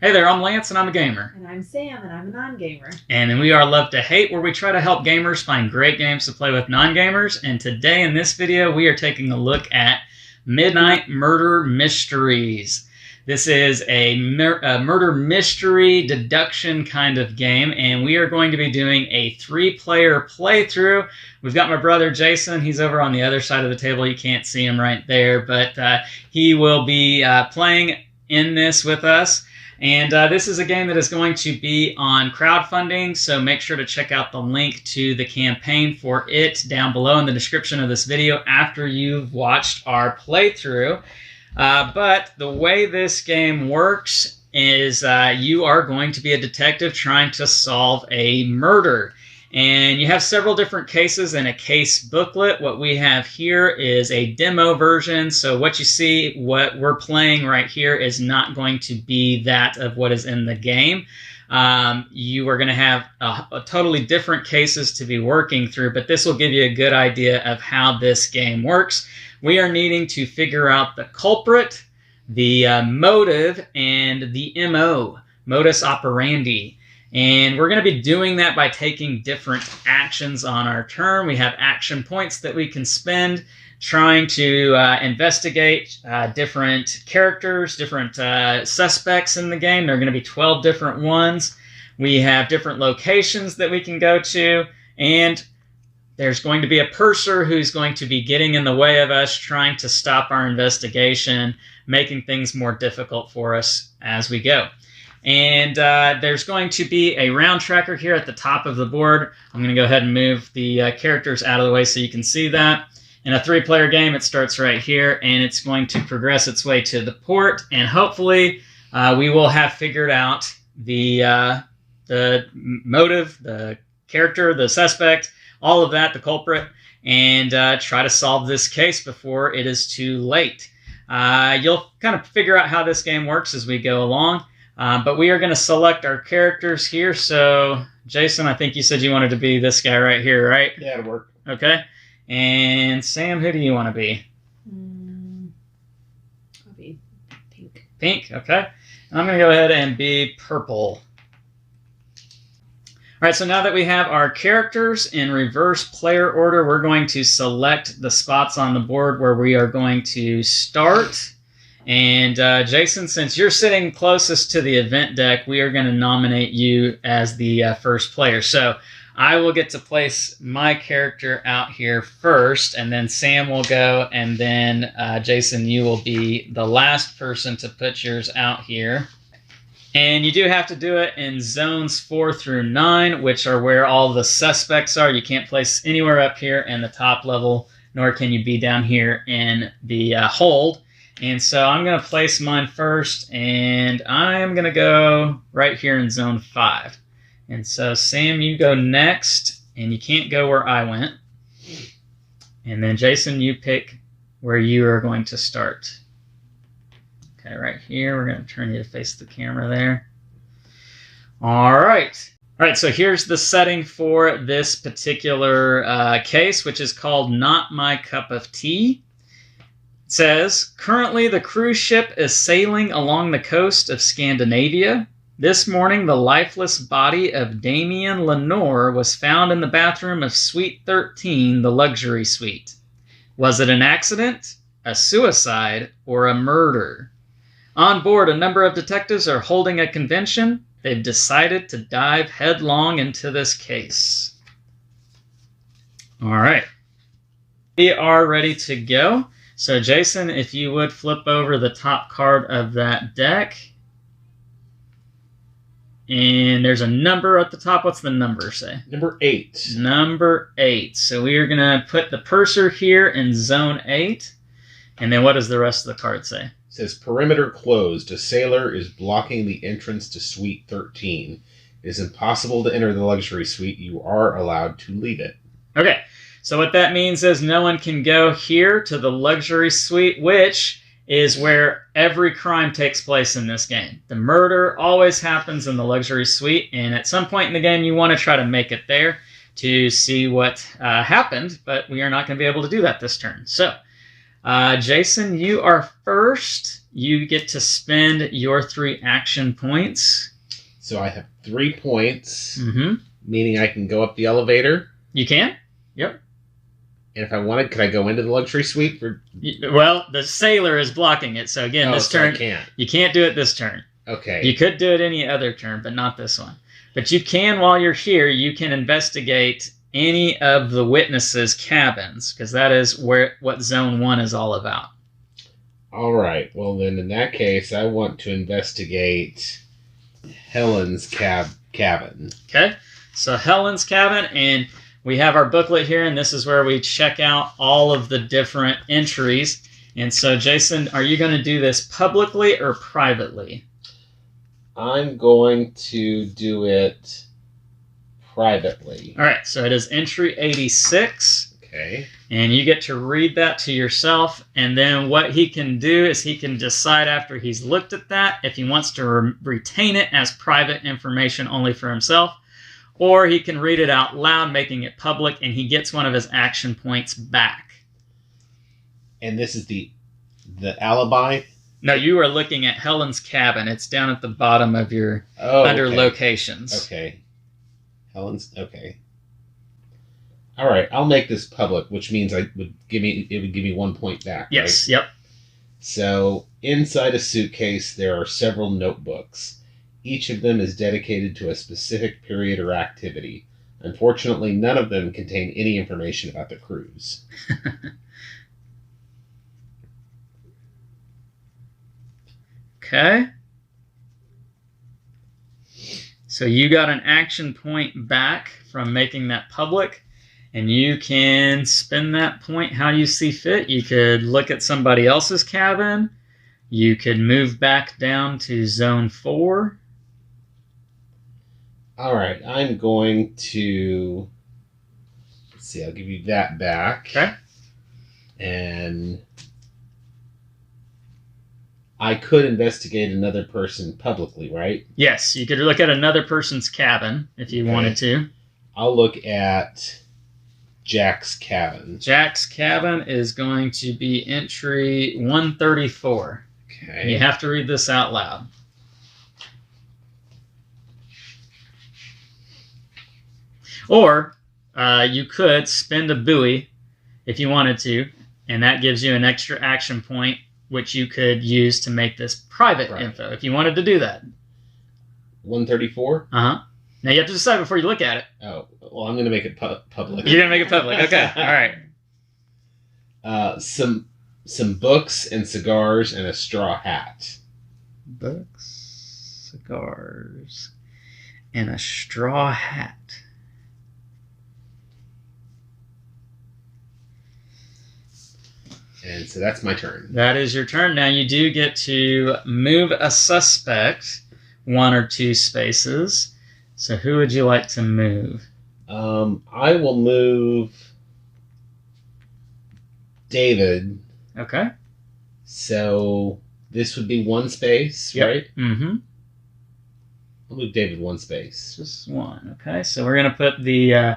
Hey there, I'm Lance and I'm a gamer. And I'm Sam and I'm a non-gamer. And we are Love to Hate, where we try to help gamers find great games to play with non-gamers. And today in this video, we are taking a look at Midnight Murder Mysteries. This is a murder mystery deduction kind of game, and we are going to be doing a 3-player playthrough. We've got my brother Jason. He's over on the other side of the table. You can't see him right there, but he will be playing in this with us. And this is a game that is going to be on crowdfunding, so make sure to check out the link to the campaign for it down below in the description of this video after you've watched our playthrough. But the way this game works is you are going to be a detective trying to solve a murder. And you have several different cases in a case booklet. What we have here is a demo version. So what you see, what we're playing right here is not going to be that of what is in the game. You are going to have a totally different cases to be working through, but this will give you a good idea of how this game works. We are needing to figure out the culprit, the motive, and the MO, modus operandi. And we're going to be doing that by taking different actions on our turn. We have action points that we can spend trying to investigate different characters, different suspects in the game. There are going to be 12 different ones. We have different locations that we can go to, and there's going to be a purser who's going to be getting in the way of us trying to stop our investigation, making things more difficult for us as we go. And there's going to be a round tracker here at the top of the board. I'm going to go ahead and move the characters out of the way so you can see that. In a 3-player game, it starts right here, and it's going to progress its way to the port. And hopefully, we will have figured out the motive, the character, the suspect, all of that, the culprit, and try to solve this case before it is too late. You'll kind of figure out how this game works as we go along. But we are going to select our characters here. So, Jason, I think you said you wanted to be this guy right here, right? Yeah, it'll work. Okay. And Sam, who do you want to be? I'll be pink. Pink, okay. I'm going to go ahead and be purple. All right, so now that we have our characters in reverse player order, we're going to select the spots on the board where we are going to start. And Jason, since you're sitting closest to the event deck, we are going to nominate you as the first player. So I will get to place my character out here first, and then Sam will go, and then Jason, you will be the last person to put yours out here. And you do have to do it in zones 4 through 9, which are where all the suspects are. You can't place anywhere up here in the top level, nor can you be down here in the hold. And so I'm going to place mine first, and I'm going to go right here in zone 5. And so, Sam, you go next, and you can't go where I went. And then, Jason, you pick where you are going to start. Okay, right here. We're going to turn you to face the camera there. All right. All right, so here's the setting for this particular case, which is called Not My Cup of Tea. It says, currently the cruise ship is sailing along the coast of Scandinavia. This morning, the lifeless body of Damien Lenore was found in the bathroom of Suite 13, the luxury suite. Was it an accident, a suicide, or a murder? On board, a number of detectives are holding a convention. They've decided to dive headlong into this case. All right. We are ready to go. So, Jason, if you would flip over the top card of that deck. And there's a number at the top. What's the number say? Number 8. Number 8. So we are going to put the purser here in zone 8. And then what does the rest of the card say? It says, perimeter closed. A sailor is blocking the entrance to Suite 13. It is impossible to enter the luxury suite. You are allowed to leave it. Okay. So what that means is no one can go here to the luxury suite, which is where every crime takes place in this game. The murder always happens in the luxury suite, and at some point in the game, you want to try to make it there to see what happened, but we are not going to be able to do that this turn. So Jason, you are first. You get to spend your 3 action points. So I have 3 points, Mm-hmm. meaning I can go up the elevator. You can? Yep. And if I wanted, could I go into the luxury suite? Well, the sailor is blocking it. So again, this so turn, I can't. You can't do it this turn. Okay. You could do it any other turn, but not this one. But you can, while you're here, you can investigate any of the witnesses' cabins, because that is what Zone 1 is all about. All right. Well, then in that case, I want to investigate Helen's cabin. Okay? So Helen's cabin, and we have our booklet here, and this is where we check out all of the different entries. And so, Jason, are you going to do this publicly or privately? I'm going to do it privately. All right, so it is entry 86. Okay. And you get to read that to yourself. And then what he can do is he can decide after he's looked at that if he wants to retain it as private information only for himself. Or he can read it out loud, making it public, and he gets one of his action points back. And this is the alibi? No, you are looking at Helen's cabin. It's down at the bottom of your under locations. Okay. Helen's okay. All right, I'll make this public, which means it would give me 1 point back. Yes. Right? Yep. So inside a suitcase, there are several notebooks. Each of them is dedicated to a specific period or activity. Unfortunately, none of them contain any information about the cruise. Okay. So you got an action point back from making that public, and you can spend that point how you see fit. You could look at somebody else's cabin. You could move back down to Zone 4. All right, I'm going to... Let's see, I'll give you that back. Okay. And I could investigate another person publicly, right? Yes, you could look at another person's cabin if you wanted to. I'll look at Jack's cabin. Jack's cabin is going to be entry 134. Okay. You have to read this out loud. Or you could spend a buoy if you wanted to, and that gives you an extra action point, which you could use to make this private info if you wanted to do that. 134? Uh-huh. Now you have to decide before you look at it. Oh, well, I'm going to make it public. You're going to make it public. Okay. All right. Some books and cigars and a straw hat. Books, cigars, and a straw hat. And so that's my turn. That is your turn. Now you do get to move a suspect 1 or 2 spaces. So who would you like to move? I will move David. Okay. So this would be 1 space, right? Mm-hmm. I'll move David 1 space. Just 1. Okay. So we're going to put the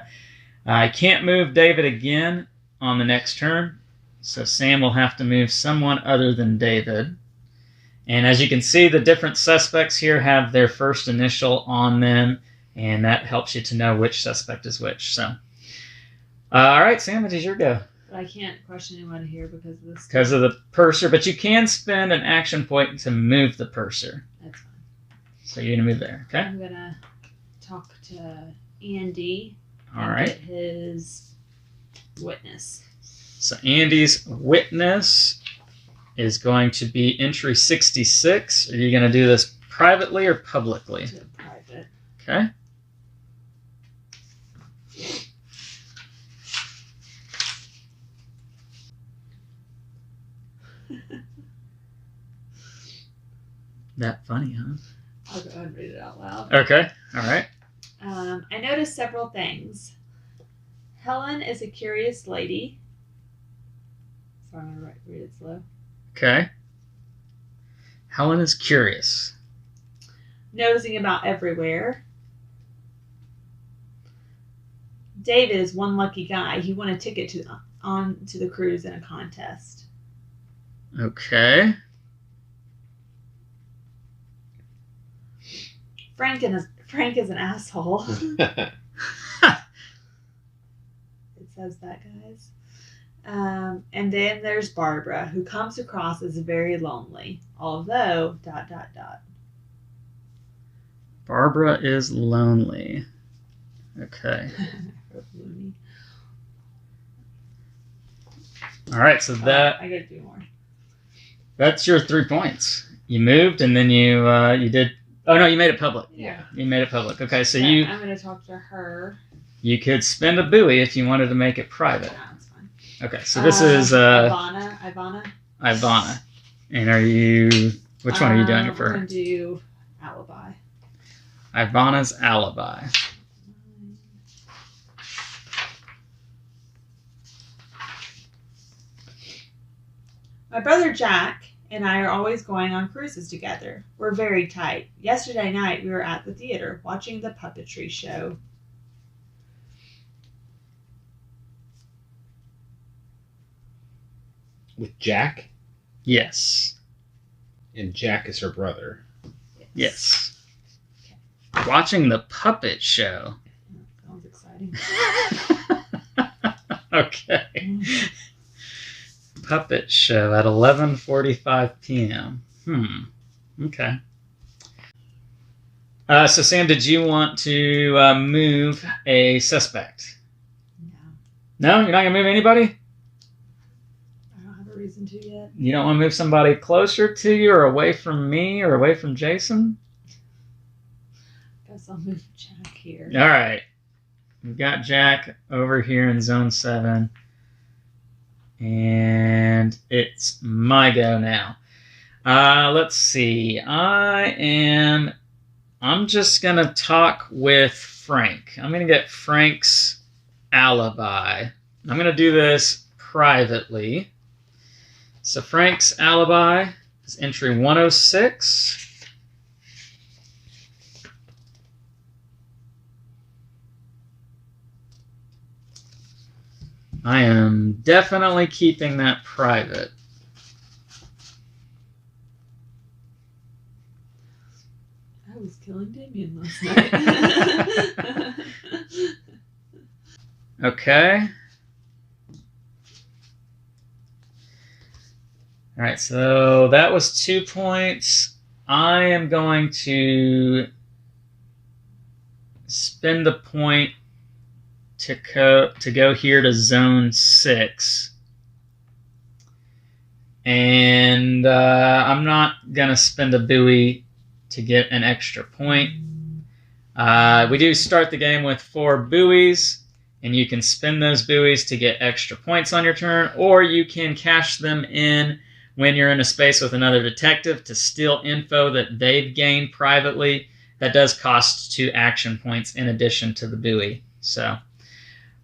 I can't move David again on the next turn. So Sam will have to move someone other than David. And as you can see, the different suspects here have their first initial on them, and that helps you to know which suspect is which. So, all right, Sam, it is your go. But I can't question anyone here because of this. Because of the purser, but you can spend an action point to move the purser. That's fine. So you're going to move there, okay? I'm going to talk to Andy. All right. Get his witness. So Andy's witness is going to be entry 66. Are you going to do this privately or publicly? To private. Okay. That funny, huh? I'll go ahead and read it out loud. Okay. All right. I noticed several things. Helen is a curious lady. So I'm going to read it slow. Okay. Helen is curious. Nosing about everywhere. David is one lucky guy. He won a ticket to the cruise in a contest. Okay. Frank is an asshole. It says that, guys. And then there's Barbara, who comes across as very lonely, although ... Barbara is lonely. Okay. All right, so I gotta do more. That's your 3 points. You moved, and then you did. Oh no, you made it public. Yeah. You made it public. Okay, so I'm gonna talk to her. You could spend a buoy if you wanted to make it private. No, that's fine. Okay, so this is Ivana. And are you? Which one are you doing it for? I'm gonna do Alibi. Ivana's alibi. My brother Jack and I are always going on cruises together. We're very tight. Yesterday night we were at the theater watching the puppetry show. With Jack? Yes. And Jack is her brother. Yes. Okay. Watching the puppet show. Sounds exciting. Okay. Puppet show at 11:45 p.m. Okay. So Sam, did you want to move a suspect? No. No, you're not gonna move anybody. I don't have a reason to yet. You don't want to move somebody closer to you, or away from me, or away from Jason? Guess I'll move Jack here. All right. We've got Jack over here in Zone 7. And it's my go now. Let's see. I'm just going to talk with Frank. I'm going to get Frank's alibi. I'm going to do this privately. So Frank's alibi is entry 106. I am definitely keeping that private. I was killing Damien last night. Okay. All right, so that was 2 points. I am going to spend a point to go here to Zone 6. And I'm not going to spend a buoy to get an extra point. We do start the game with 4 buoys, and you can spend those buoys to get extra points on your turn, or you can cash them in when you're in a space with another detective to steal info that they've gained privately. That does cost 2 action points in addition to the buoy. So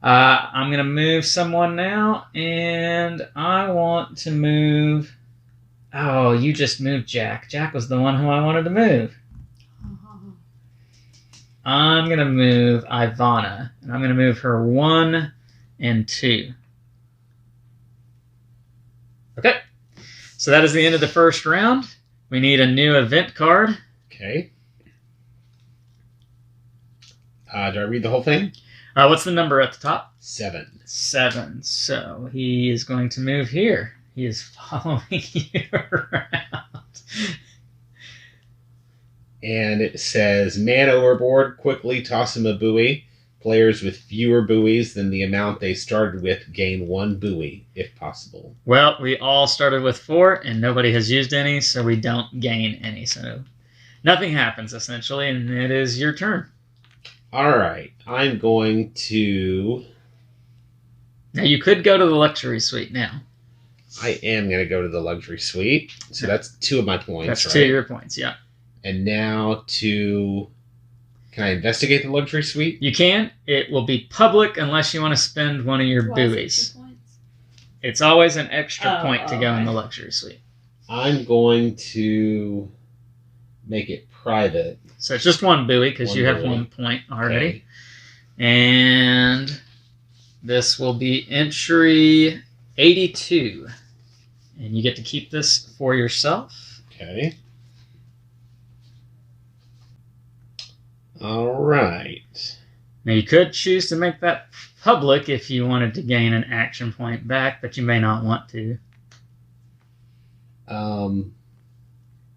I'm going to move someone now, and I want to move... Oh, you just moved Jack. Jack was the one who I wanted to move. I'm going to move Ivana, and I'm going to move her 1 and 2. Okay, so that is the end of the first round. We need a new event card. Okay. Do I read the whole thing? What's the number at the top? 7. 7. So he is going to move here. He is following you around. And it says, man overboard, quickly toss him a buoy. Players with fewer buoys than the amount they started with gain 1 buoy, if possible. Well, we all started with 4, and nobody has used any, so we don't gain any. So nothing happens, essentially, and it is your turn. All right. I'm going to... Now, you could go to the luxury suite now. I am going to go to the luxury suite. So that's 2 of my points, That's right? 2 of your points, yeah. And now to... Can I investigate the luxury suite? You can. It will be public unless you want to spend one of your buoys. 2 points? It's always an extra point to go in okay. the luxury suite. I'm going to make it private. So it's just 1 buoy because One you have buoy. 1 point already. Okay. And this will be entry 82. And you get to keep this for yourself. Okay. All right. Now you could choose to make that public if you wanted to gain an action point back, but you may not want to.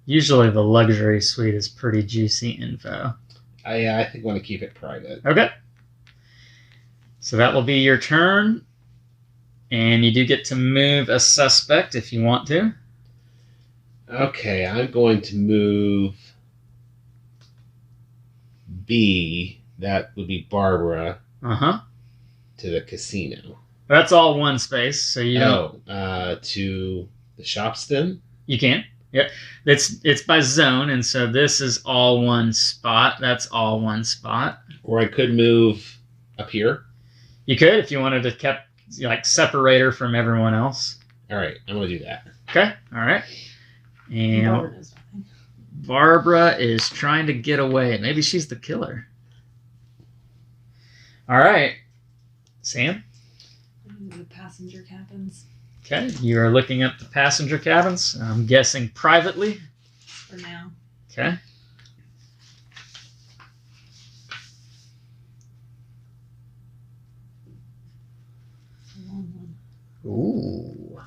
Usually the luxury suite is pretty juicy info. I think I want to keep it private. Okay. So that will be your turn. And you do get to move a suspect if you want to. Okay, I'm going to move B, that would be Barbara, to the casino. That's all one space, so you don't... to the shops then? You can. Yep. It's by zone, and so this is all one spot. That's all one spot. Or I could move up here. You could if you wanted to separate her from everyone else. All right, I'm going to do that. Okay, all right. And Barbara is trying to get away. Maybe she's the killer. All right. Sam? The passenger cabins. Okay, you are looking at the passenger cabins. I'm guessing privately. For now. Okay. Ooh.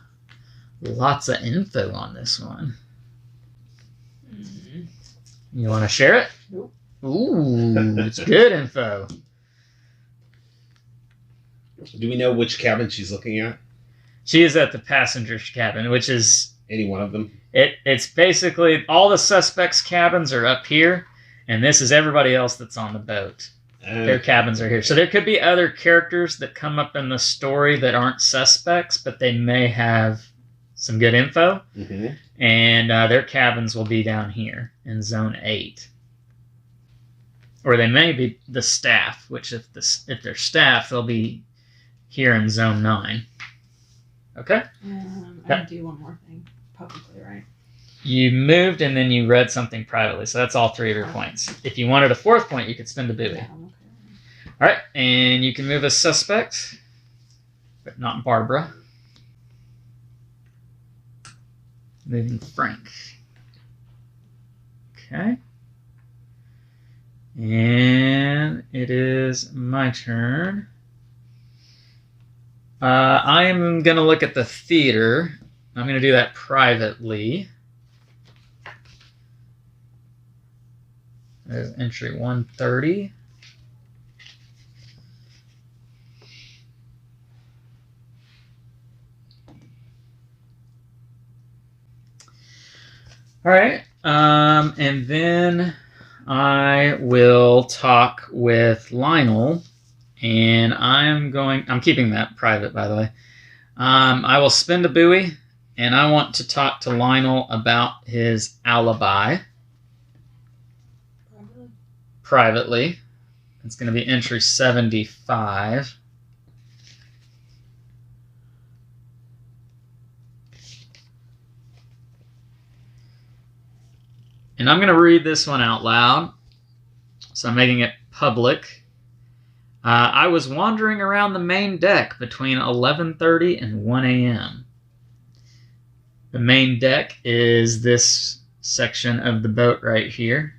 Lots of info on this one. You want to share it? Nope. Ooh, it's good info. Do we know which cabin she's looking at? She is at the passenger's cabin, which is... Any one of them? It's basically all the suspects' cabins are up here, and this is everybody else that's on the boat. Their cabins are here. So there could be other characters that come up in the story that aren't suspects, but they may have some good info. Mm-hmm. And their cabins will be down here in Zone 8. Or they may be the staff, which if they're staff, they'll be here in Zone 9. Okay? I do one more thing publicly, right? You moved and then you read something privately, so that's all 3 of your points. If you wanted a 4th point, you could spend a buoy. Yeah, I'm okay. All right, and you can move a suspect, but not Barbara. Moving Frank. Okay. And it is my turn. I am going to look at the theater. I'm going to do that privately. There's entry 130. All right, and then I will talk with Lionel, and I'm keeping that private, by the way. I will spend a buoy, and I want to talk to Lionel about his alibi. Privately. It's going to be entry 75. And I'm going to read this one out loud. So I'm making it public. I was wandering around the main deck between 11:30 and 1 a.m. The main deck is this section of the boat right here.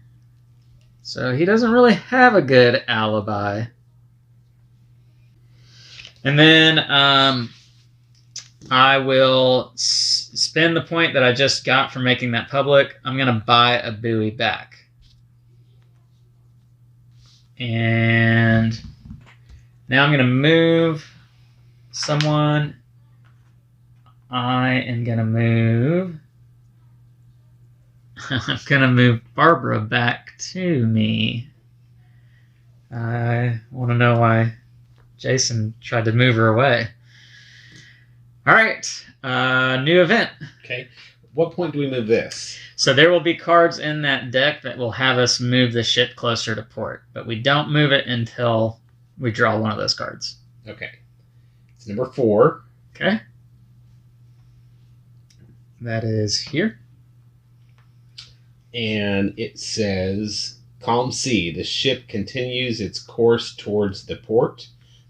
So he doesn't really have a good alibi. And then I will spend the point that I just got from making that public. I'm going to buy a buoy back. And now I'm going to move someone. I am going to move... I'm going to move Barbara back to me. I want to know why Jason tried to move her away. All right, new event. Okay. What point do we move this? So there will be cards in that deck that will have us move the ship closer to port, but we don't move it until we draw one of those cards. Okay. It's number 4. Okay. That is here. And it says, Column C, the ship continues its course towards the port.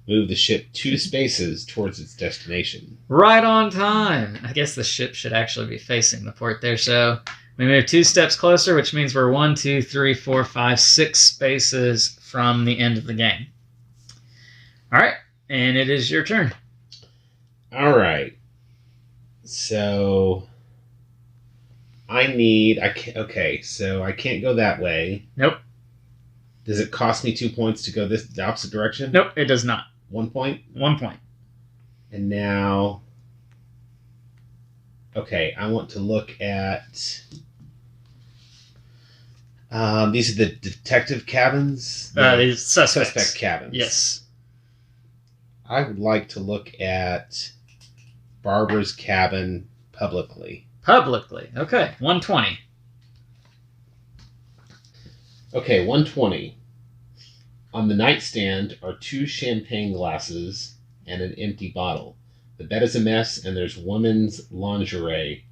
Move the ship 2 spaces towards its destination. Right on time. I guess the ship should actually be facing the port there. So we move 2 steps closer, which means we're 1, 2, 3, 4, 5, 6 spaces from the end of the game. All right, and it is your turn. All right. So okay, so I can't go that way. Nope. Does it cost me 2 points to go the opposite direction? Nope, it does not. 1 point? 1 point. And now, okay, I want to look at, these are the detective cabins? These suspects. Suspect cabins. Yes. I would like to look at Barbara's cabin publicly. Publicly. Okay, 120. Okay, 120. On the nightstand are 2 champagne glasses and an empty bottle. The bed is a mess, and there's women's lingerie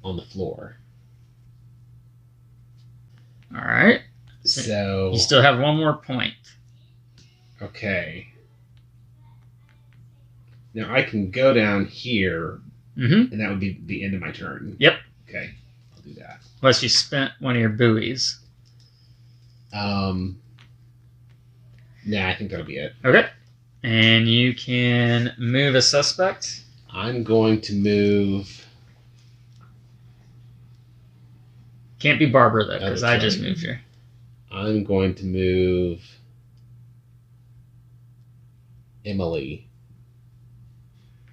on the floor. All right. So You still have 1 more point. okay. Now I can go down here, Mm-hmm. and that would be the end of my turn. Yep. Okay, I'll do that. Unless you spent one of your buoys. Nah, I think that'll be it. Okay. And you can move a suspect. I'm going to move. Can't be Barbara, though, because that's I just right. moved her. I'm going to move Emily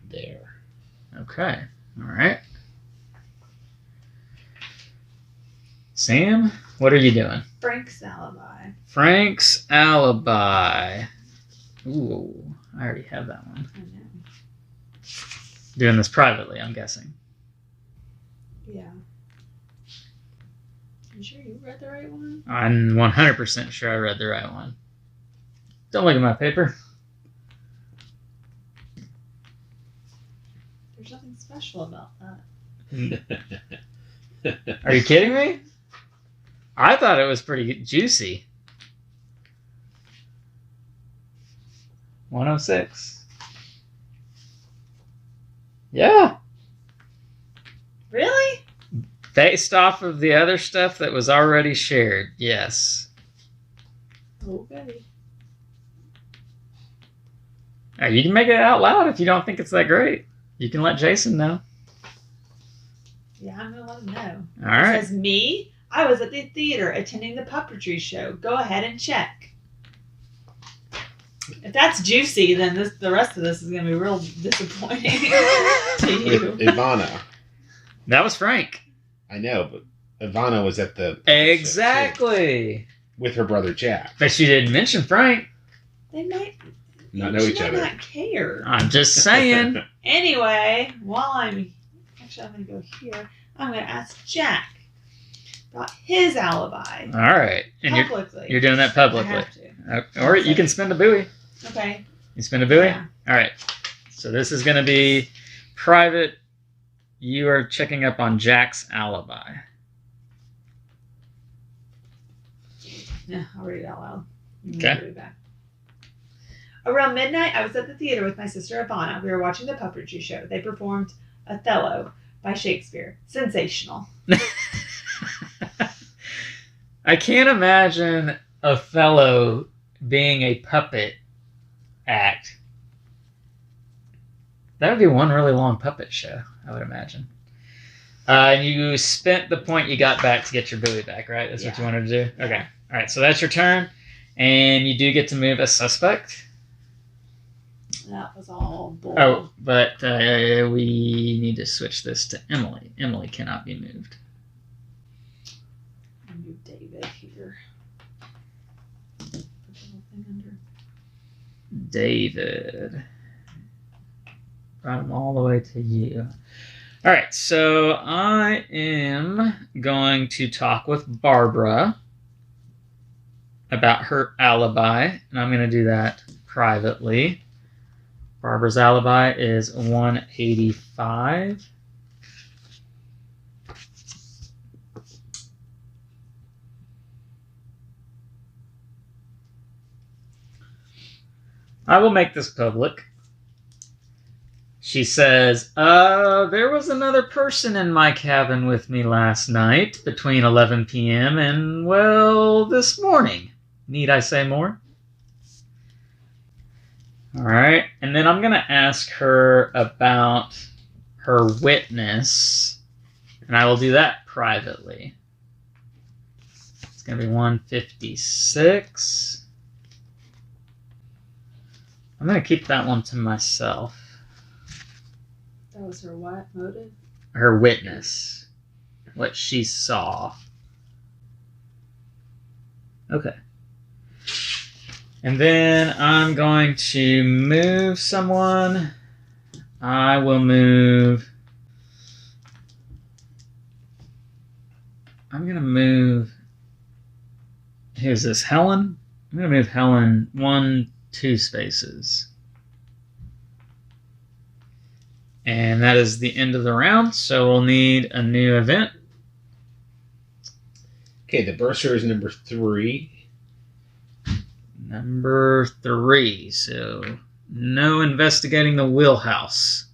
there. Okay. All right. Sam, what are you doing? Frank's alibi. Frank's alibi. Ooh, I already have that one. I know. Doing this privately, I'm guessing. Yeah. You sure you read the right one? I'm 100% sure I read the right one. Don't look at my paper. There's nothing special about that. Are you kidding me? I thought it was pretty juicy. 106. Yeah. Really? Based off of the other stuff that was already shared, yes. Oh, goody. You can make it out loud if you don't think it's that great. You can let Jason know. Yeah, I'm going to let him know. All right. It says, me? I was at the theater attending the puppetry show. Go ahead and check. If that's juicy, then the rest of this is going to be real disappointing to you. Ivana. That was Frank. I know, but Ivana was at the Exactly. with her brother Jack. But she didn't mention Frank. They might Not know each might other. not care. I'm just saying. Anyway, while I'm going to go here, I'm going to ask Jack about his alibi. All right. And Publicly. you're doing that publicly. I have to. Or you can spend a buoy. Okay. You spend a buoy? Yeah. All right. So this is going to be private. You are checking up on Jack's alibi. Yeah, I'll read it out loud. Okay. I'll be back. Around midnight, I was at the theater with my sister Ivana. We were watching the puppetry show. They performed Othello by Shakespeare. Sensational. I can't imagine Othello being a puppet act. That would be one really long puppet show, I would imagine. And you spent the point you got back to get your buoy back, right? That's what you wanted to do? Okay. All right, so that's your turn. And you do get to move a suspect. That was all bull. Oh, but we need to switch this to Emily. Emily cannot be moved. I'll move David here. Put the little thing under. David. Brought him all the way to you. All right, so I am going to talk with Barbara about her alibi, and I'm going to do that privately. Barbara's alibi is 185. I will make this public. She says, there was another person in my cabin with me last night between 11 p.m. and, well, this morning. Need I say more? All right. And then I'm going to ask her about her witness, and I will do that privately. It's going to be 156. I'm going to keep that one to myself. That was her what? Motive? Her witness. What she saw. Okay. And then I'm going to move someone. I will move... I'm going to move... Who's this? Helen? I'm going to move Helen 2 spaces. And that is the end of the round, so we'll need a new event. Okay, the bursar is number 3. Number 3, so no investigating the wheelhouse.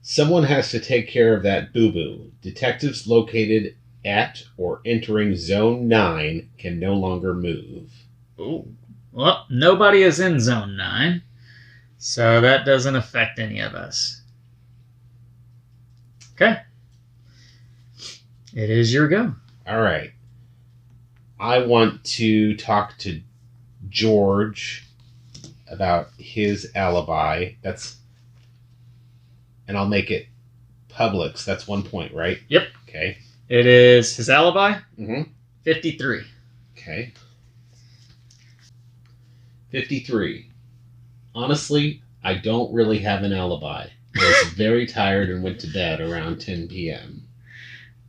Someone has to take care of that boo-boo. Detectives located at or entering Zone 9 can no longer move. Oh, well, nobody is in Zone 9, so that doesn't affect any of us. Okay. It is your go. All right. I want to talk to George about his alibi. And I'll make it public. So that's 1 point, right? Yep. Okay. It is his alibi. Mm-hmm. 53. Okay. 53. Honestly, I don't really have an alibi. I was very tired and went to bed around 10 p.m.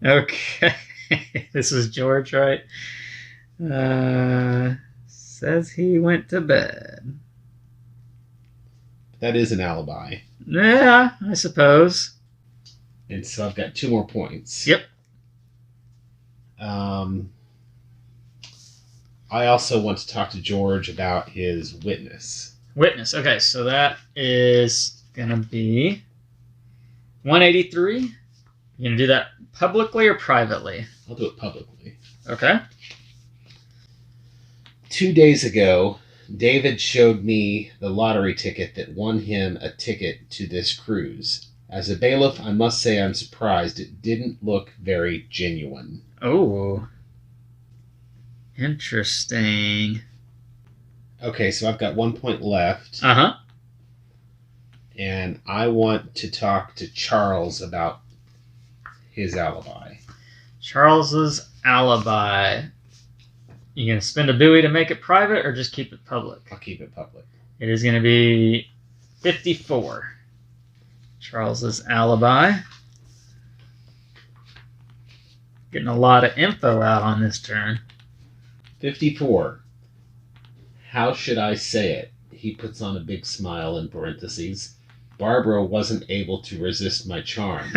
Okay. This is George, right? Says he went to bed. That is an alibi. Yeah, I suppose. And so I've got 2 more points. Yep. I also want to talk to George about his witness. Witness. Okay, so that is going to be 183. You're going to do that publicly or privately? I'll do it publicly. Okay. 2 days ago, David showed me the lottery ticket that won him a ticket to this cruise. As a bailiff, I must say I'm surprised it didn't look very genuine. Oh. Interesting. Okay, so I've got 1 point left. Uh-huh. And I want to talk to Charles about his alibi. Charles's alibi. You going to spend a buoy to make it private or just keep it public? I'll keep it public. It is going to be 54. Charles's alibi. Getting a lot of info out on this turn. 54. How should I say it? He puts on a big smile in parentheses. Barbara wasn't able to resist my charm.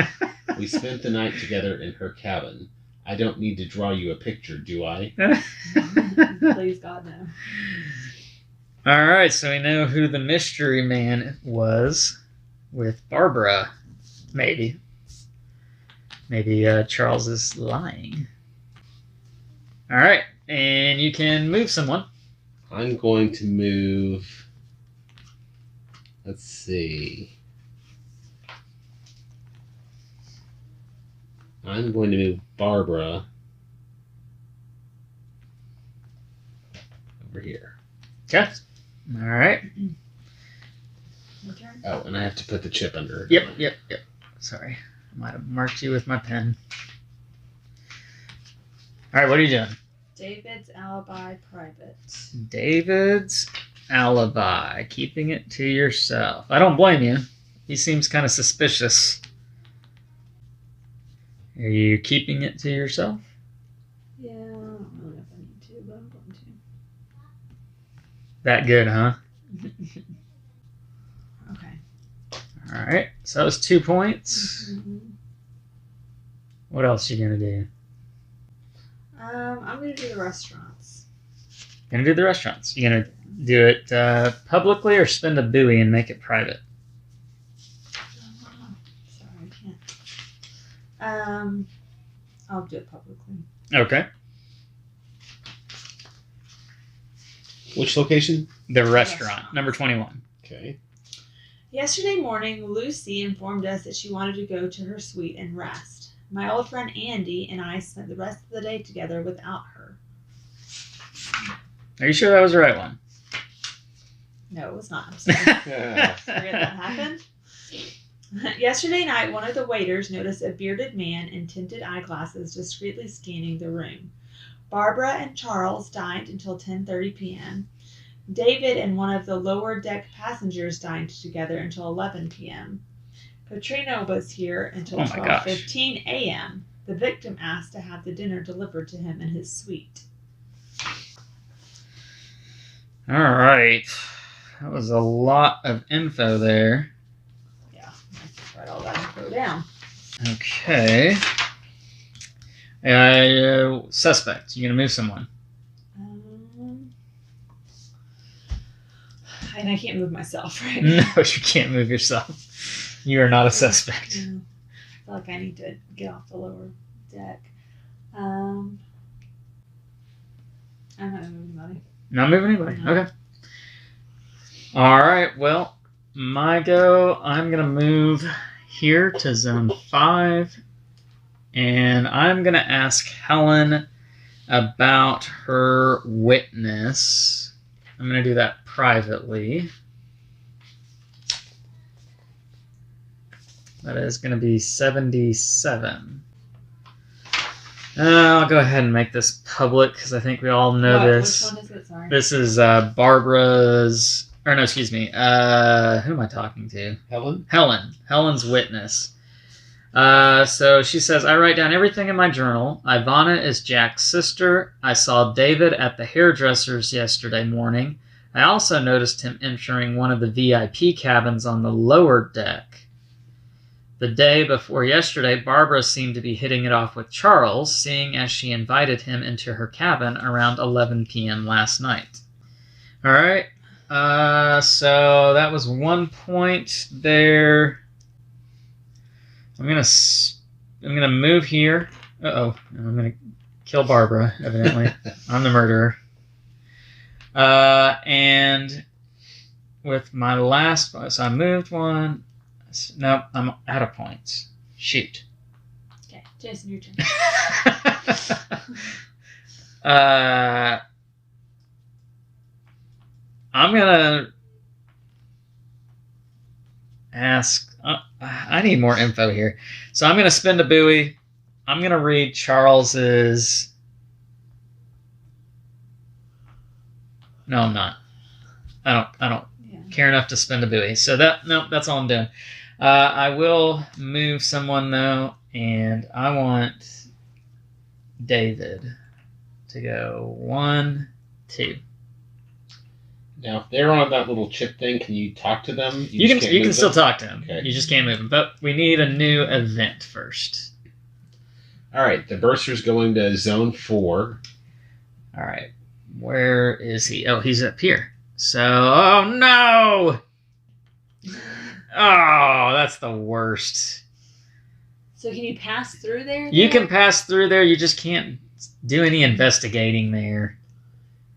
We spent the night together in her cabin. I don't need to draw you a picture, do I? Please, God, no. All right, so we know who the mystery man was with Barbara. Maybe. Maybe Charles is lying. All right, and you can move someone. I'm going to move... Let's see. I'm going to move Barbara over here. Okay. All right. Your turn. Oh, and I have to put the chip under her. Yep. Sorry. I might have marked you with my pen. All right, what are you doing? David's alibi private. David's alibi. Keeping it to yourself. I don't blame you. He seems kind of suspicious. Are you keeping it to yourself? Yeah, I don't really know if I need to, but I'm going to. That good, huh? Okay. All right. So that was 2 points. Mm-hmm. What else are you going to do? I'm going to do the restaurants. Going to do the restaurants. You going to Do it publicly or spend a buoy and make it private. Sorry, I can't. I'll do it publicly. Okay. Which location? The restaurant, number 21. Okay. Yesterday morning, Lucy informed us that she wanted to go to her suite and rest. My old friend Andy and I spent the rest of the day together without her. Are you sure that was the right one? No, it was not. I'm sorry. Yeah. Forget that happened. Yesterday night, one of the waiters noticed a bearded man in tinted eyeglasses discreetly scanning the room. Barbara and Charles dined until 10:30 p.m. David and one of the lower deck passengers dined together until 11 p.m. Petrino was here until 12:15 a.m. The victim asked to have the dinner delivered to him in his suite. All right. That was a lot of info there. Yeah, I write all that info down. Okay. Suspect. You're going to move someone. And I can't move myself, right? No, you can't move yourself. You are not a suspect. I feel like I need to get off the lower deck. I'm not moving anybody. Not moving anybody. No. Okay. All right. Well, my go. I'm going to move here to zone 5. And I'm going to ask Helen about her witness. I'm going to do that privately. That is going to be 77. I'll go ahead and make this public because I think we all know this. Which one is it? Sorry. This is Barbara's, or no, excuse me. Who am I talking to? Helen? Helen's witness. So she says, I write down everything in my journal. Ivana is Jack's sister. I saw David at the hairdresser's yesterday morning. I also noticed him entering one of the VIP cabins on the lower deck. The day before yesterday, Barbara seemed to be hitting it off with Charles, seeing as she invited him into her cabin around 11 p.m. last night. All right. So that was 1 point there. I'm gonna move here. Uh-oh. I'm gonna kill Barbara, evidently. I'm the murderer. And with my last, so I moved one. Nope, I'm out of points. Shoot. Okay, Jason, your turn. I'm gonna ask. I need more info here, so I'm gonna spend a buoy. I'm gonna read Charles's. No, I'm not. I don't care enough to spend a buoy. So that's all I'm doing. I will move someone though, and I want David to go 1, 2. Now, if they're on that little chip thing, can you talk to them? You can still talk to them. Okay. You just can't move them. But we need a new event first. All right, the burster's going to zone 4. All right, where is he? Oh, he's up here. So, oh no! Oh, that's the worst. So can you pass through there? You can pass through there. You just can't do any investigating there.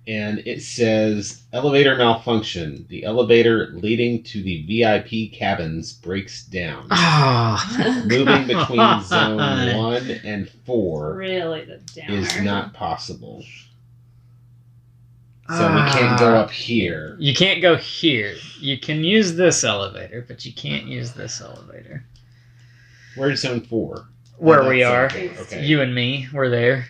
And it says, elevator malfunction. The elevator leading to the VIP cabins breaks down. Oh, Moving between zone 1 and 4 Really, the downer. is not possible. So we can't go up here. You can't go here. You can use this elevator, but you can't use this elevator. Where's zone 4? Where we are. Okay. You and me, we're there.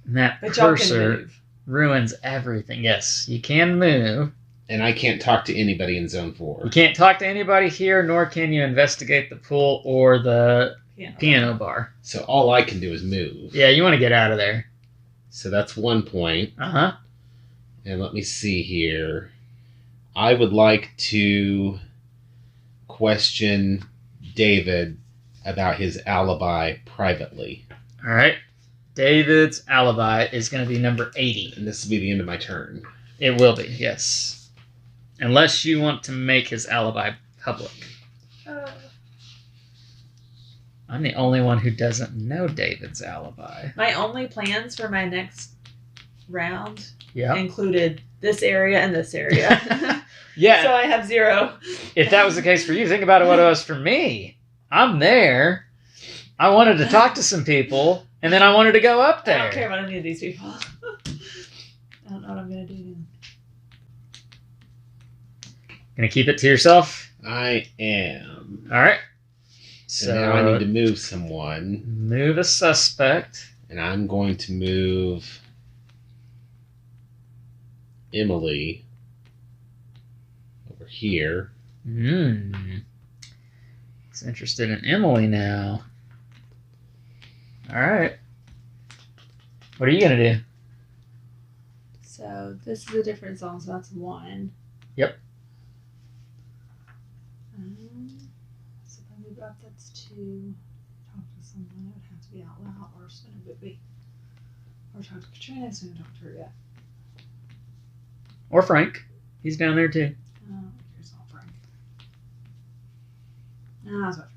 And that But y'all can cursor move. ruins everything. Yes, you can move. And I can't talk to anybody in zone 4. You can't talk to anybody here, nor can you investigate the pool or the piano bar. So all I can do is move. Yeah, you want to get out of there. So that's 1 point. Uh-huh. And let me see here. I would like to question David about his alibi privately. All right. David's alibi is going to be number 80. And this will be the end of my turn. It will be, yes. Unless you want to make his alibi public. I'm the only one who doesn't know David's alibi. My only plans for my next round Yeah. included this area and this area. Yeah. So I have 0. If that was the case for you, think about what it was for me. I'm there. I wanted to talk to some people, and then I wanted to go up there. I don't care about any of these people. I don't know what I'm going to do. Gonna keep it to yourself? I am. All right. So now I need to move someone. Move a suspect. And I'm going to move Emily over here. He's interested in Emily now. All right. What are you going to do? So this is a different song, so that's 1. Yep. So if I move up, that's 2. Talk to someone, it would have to be out loud or spin a movie. Or talk to Katrina, so I haven't talked to her yet. Or Frank. He's down there too. Oh, here's all Frank. No, I was about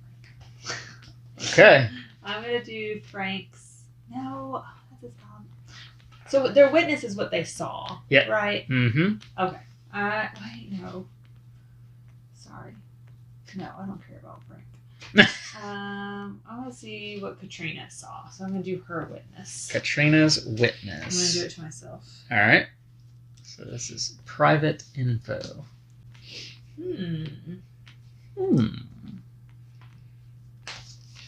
Frank. Okay. I'm going to do Frank's. No, that's his mom. So their witness is what they saw. Yeah. Right? Mm-hmm. Okay. Wait, no. Sorry. No, I don't care about Frank. I want to see what Katrina saw. So I'm going to do her witness. Katrina's I'm going to witness. do it to myself. All right. So this is private info.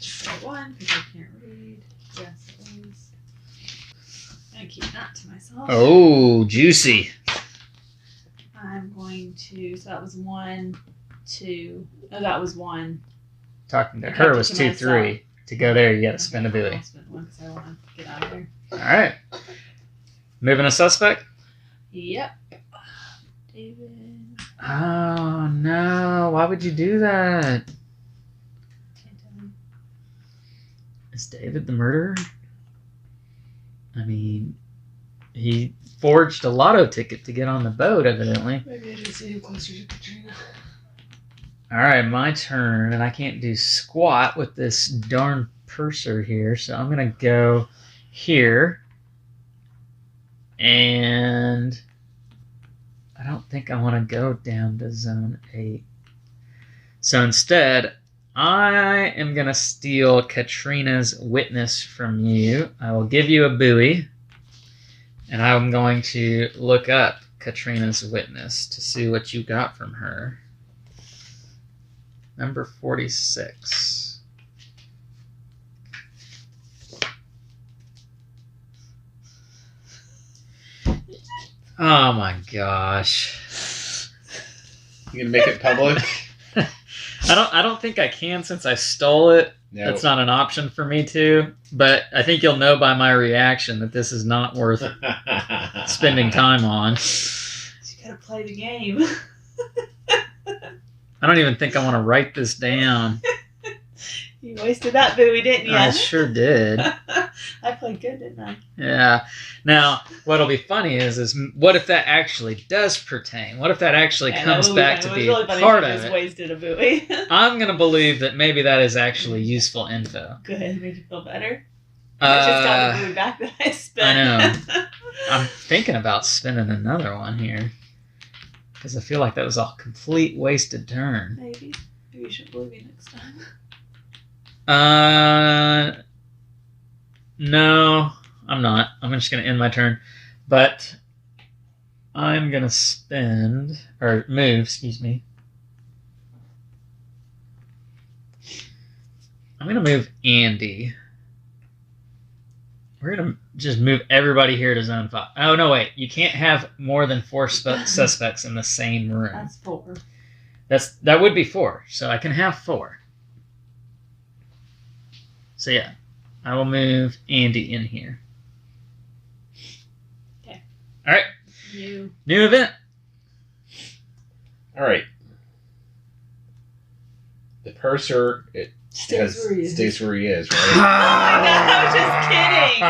Try 1 because I can't read. Yes, it is. I'm going to keep that to myself. Oh, juicy. I'm going to. So that was 1, 2. No, that was 1. Talking to I her kept it was to 2, myself. 3. To go there, you got to spend a buoy. I'll spend 1 because I want to get out of there. All right. Moving a suspect? Yep. David. Oh, no. Why would you do that? Can't tell him. Is David the murderer? I mean, he forged a lotto ticket to get on the boat, evidently. Maybe I should see him closer to Katrina. All right, my turn, and I can't do squat with this darn purser here, so I'm going to go here. And I don't think I want to go down to zone 8. So instead, I am going to steal Katrina's witness from you. I will give you a buoy, and I'm going to look up Katrina's witness to see what you got from her. Number 46. Oh my gosh. You gonna make it public? I don't think I can since I stole it. No. That's not an option for me to. But I think you'll know by my reaction that this is not worth spending time on. You gotta play the game. I don't even think I want to write this down. You wasted that buoy, didn't you? I sure did. I played good, didn't I? Yeah. Now, what'll be funny is what if that actually does pertain? What if that actually comes back to be really funny part if of you just it? wasted a buoy. I'm going to believe that maybe that is actually useful info. Good, made you feel better. I just got the buoy back that I spent. I know. I'm thinking about spending another one here. Because I feel like that was a complete wasted turn. Maybe you should believe me next time. No, I'm not. I'm just going to end my turn. But I'm going to spend, or move, excuse me. I'm going to move Andy. We're going to just move everybody here to zone 5. Oh, no, wait. You can't have more than 4 suspects in the same room. That's 4. That would be 4. So I can have 4. So yeah, I will move Andy in here. Okay. All right. New event. All right. The purser stays where he is. Stays where he is, right? I was just kidding.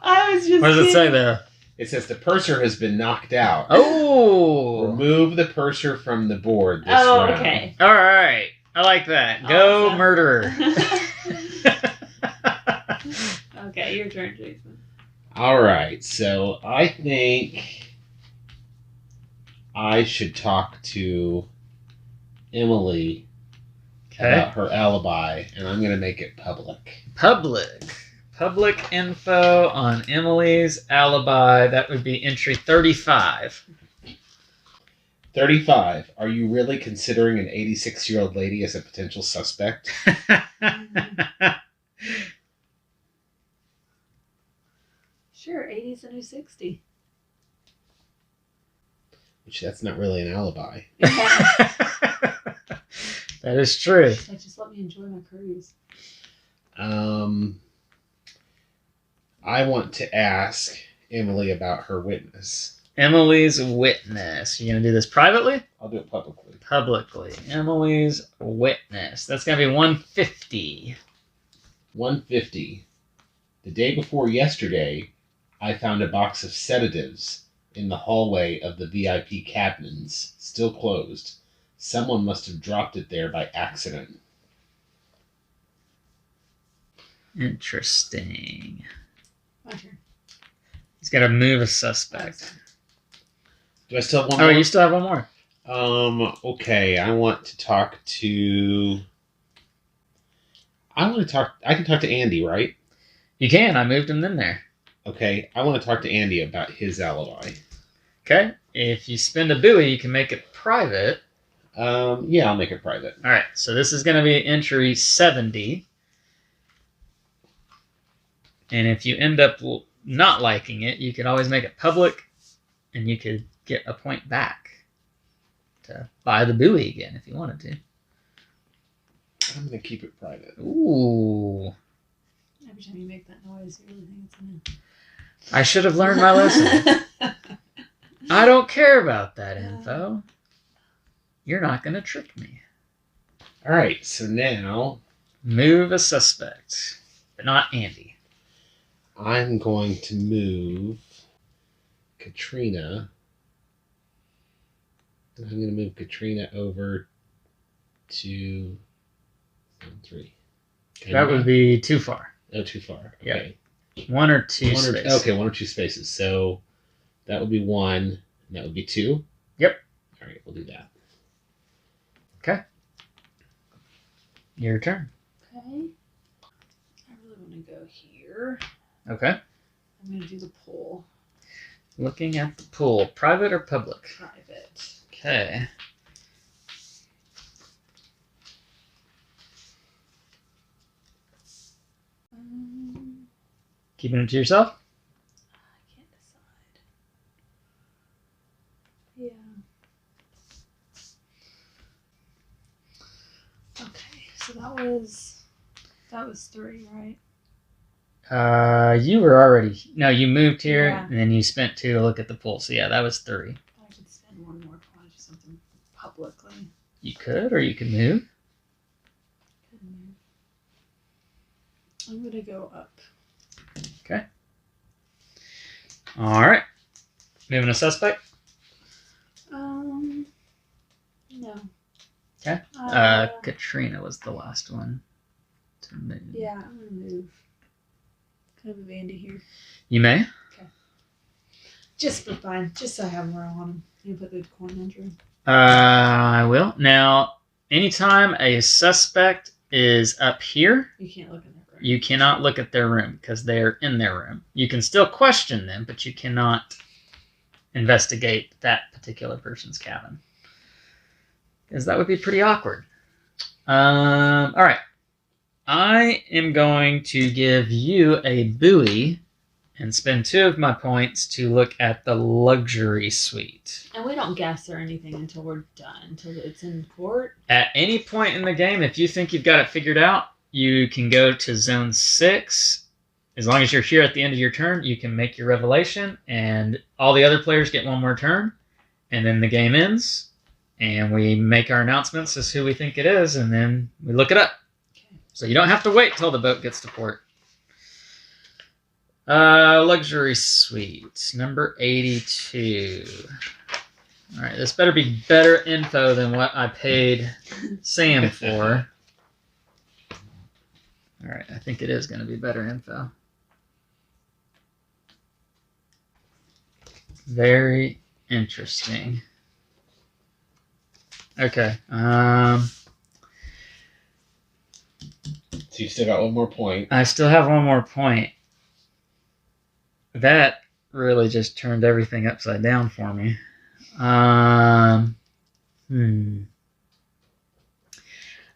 I was just What does it say kidding. there? It says the purser has been knocked out. Oh! Remove the purser from the board this round. Okay. All right. I like that. Go, Awesome. murderer. Okay, your turn, Jason. All right. So I think I should talk to Emily about her alibi, and I'm going to make it public. Public info on Emily's alibi. That would be entry 35. 35. Are you really considering an 86-year-old lady as a potential suspect? Sure, 80's the new 60. Which that's not really an alibi. That is true. She's like, just let me enjoy my cruise. I want to ask Emily about her witness. Emily's witness. You gonna do this privately? I'll do it publicly. Publicly. Emily's witness. That's gonna be 150. 150. The day before yesterday, I found a box of sedatives in the hallway of the VIP cabins, still closed. Someone must have dropped it there by accident. Interesting. My turn. He's got to move a suspect. Do I still have one Oh, more? you still have one more. Okay, I want to talk to... I can talk to Andy, right? You can. I moved him in there. Okay, I want to talk to Andy about his alibi. Okay. If you spend a buoy, you can make it private. Yeah, I'll make it private. All right. So this is going to be entry 70. And if you end up not liking it, you could always make it public, and you could get a point back to buy the buoy again if you wanted to. I'm going to keep it private. Ooh. Every time you make that noise, you really think it's an I should have learned my lesson. I don't care about that info. You're not going to trick me. All right, so now Move a suspect, but not Andy. I'm going to move Katrina. And I'm going to move Katrina over to 3. That would be too far. Oh, too far. Yeah. Okay. One or two spaces. Okay, 1 or 2 spaces. So that would be 1, and that would be 2. Yep. All right, we'll do that. Okay. Your turn. Okay. I really want to go here. Okay. I'm going to do the poll. Looking at the pool. Private or public? Private. Okay. Keeping it to yourself? I can't decide. Yeah. Okay, so that was 3, right? You were already... No, you moved here, Yeah. and then you spent 2 to look at the pool. So yeah, that was 3. I could spend 1 more if I want to do something publicly. You could, or you could move. I'm gonna go up. Okay. All right. Moving a suspect? No. Okay. Katrina was the last one to move. Yeah, I'm gonna move. Can I move Andy here? You may. Just for fun, just so I have more on him. You put the coin under. I will. Now, anytime a suspect is up here, You can't look in that room. you cannot look at their room because they're in their room. You can still question them, but you cannot investigate that particular person's cabin. Because that would be pretty awkward. All right. I am going to give you a buoy and spend 2 of my points to look at the luxury suite. And we don't guess or anything until we're done, until it's in court. At any point in the game, if you think you've got it figured out, you can go to zone 6. As long as you're here at the end of your turn, you can make your revelation, and all the other players get 1 more turn, and then the game ends, and we make our announcements as who we think it is, and then we look it up. Okay. So you don't have to wait till the boat gets to port. Luxury suite, number 82. All right, this better be better info than what I paid Sam for. All right, I think it is going to be better info. Very interesting. Okay. So you still got one more point. I still have one more point. That really just turned everything upside down for me. I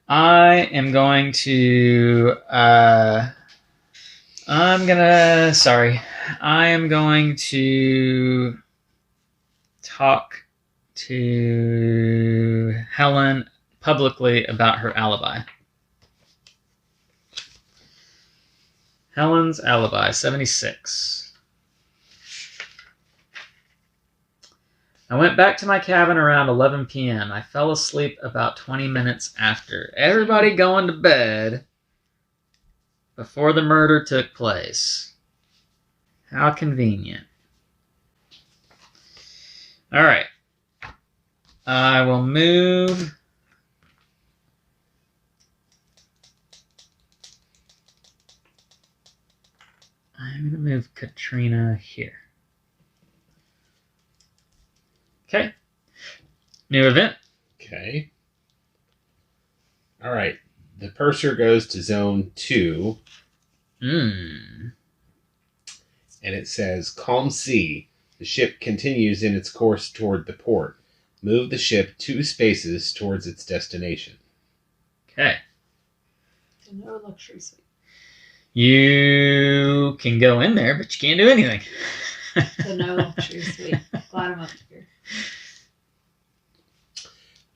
am going to. I am going to talk to Helen publicly about her alibi. Helen's alibi, 76. I went back to my cabin around 11 p.m. I fell asleep about 20 minutes after. Everybody going to bed before the murder took place. How convenient. All right. I will move. I'm going to move Katrina here. Okay. New event. Okay. All right. The purser goes to zone 2. And it says, calm sea. The ship continues in its course toward the port. Move the ship 2 spaces towards its destination. Okay. So no luxury suite. You can go in there, but you can't do anything. So no luxury suite. Glad I'm up here.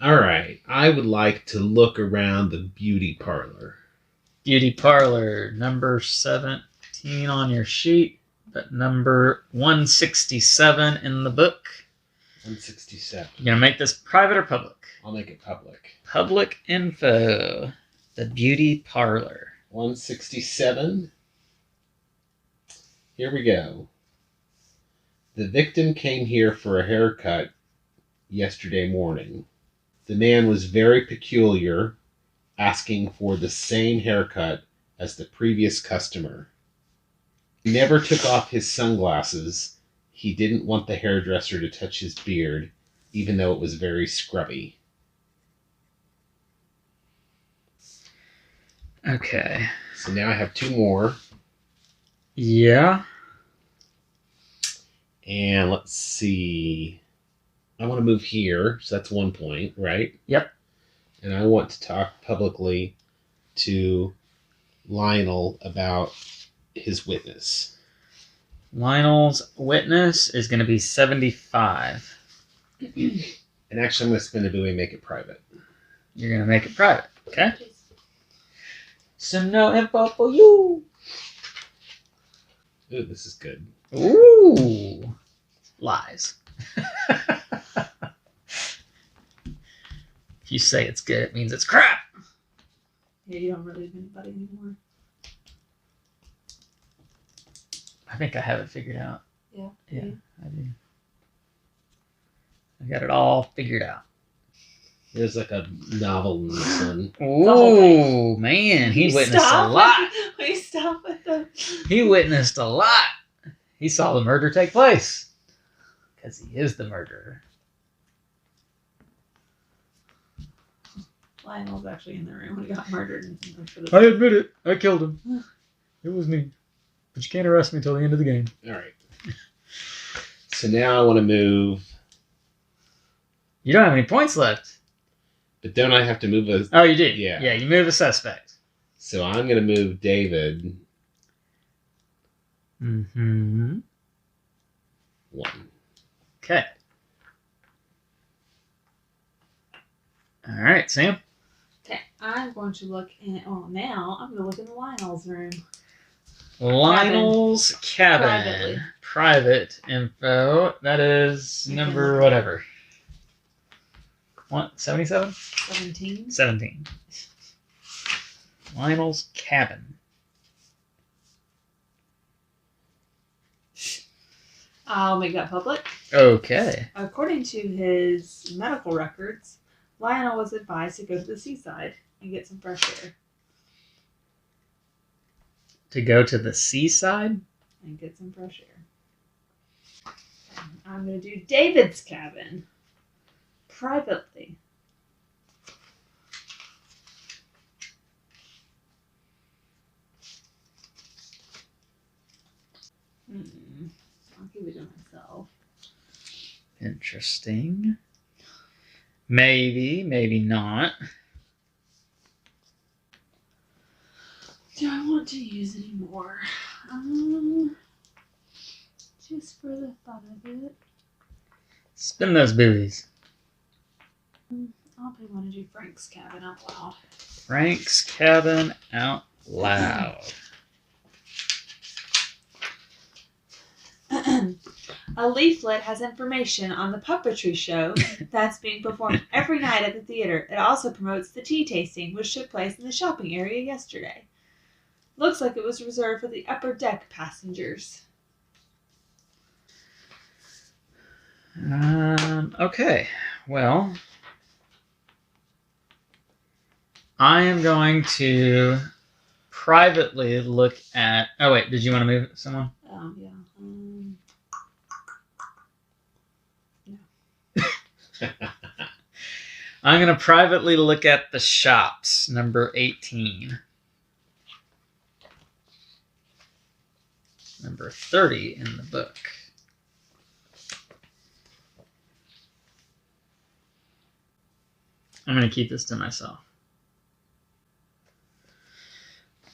All right. I would like to look around the beauty parlor. Beauty parlor, number 17 on your sheet, but number 167 in the book. 167. You gonna make this private or public? I'll make it public. Public info. The beauty parlor. 167. Here we go. The victim came here for a haircut yesterday morning. The man was very peculiar, asking for the same haircut as the previous customer. He never took off his sunglasses. He didn't want the hairdresser to touch his beard, even though it was very scrubby. Okay. So now I have 2 more. Yeah. And let's see. I want to move here, so that's 1 point, right? Yep. And I want to talk publicly to Lionel about his witness. Lionel's witness is going to be 75. And actually, I'm going to spin a buoy and make it private. You're going to make it private, okay? So no info for you. Ooh, this is good. Ooh. Lies. If you say it's good, it means it's crap. Yeah, you don't believe anybody anymore. I think I have it figured out. Yeah. Yeah, I do. I got it all figured out. There's like a novel in this one. Ooh, man, he witnessed a lot. We stop with them. He witnessed a lot. He saw the murder take place. Because he is the murderer. Lionel's actually in the room when he got murdered. I admit it. I killed him. It was me. But you can't arrest me until the end of the game. All right. So now I want to move. You don't have any points left. But don't I have to move a... Oh, you do? Yeah. Yeah, you move a suspect. So I'm going to move David. Mm-hmm. 1. Okay. All right, Sam. Okay, I'm going to look in. Oh, now I'm going to look in the Lionel's room. Lionel's cabin. Privately. Private info. That is number whatever. What? 77? 17. 17. Lionel's cabin. I'll make that public. Okay. According to his medical records, Lionel was advised to go to the seaside and get some fresh air. To go to the seaside? And get some fresh air. I'm going to do David's cabin. Privately. I'll give it to myself. Interesting. Maybe, maybe not. Do I want to use any more? Just for the thought of it. Spin those boobies. I'll probably want to do Frank's cabin out loud. Frank's cabin out loud. A leaflet has information on the puppetry show that's being performed every night at the theater. It also promotes the tea tasting, which took place in the shopping area yesterday. Looks like it was reserved for the upper deck passengers. Okay. Well, I am going to privately look at... Oh, wait. Did you want to move someone? Yeah. I'm going to privately look at the shops, number 18. Number 30 in the book. I'm going to keep this to myself.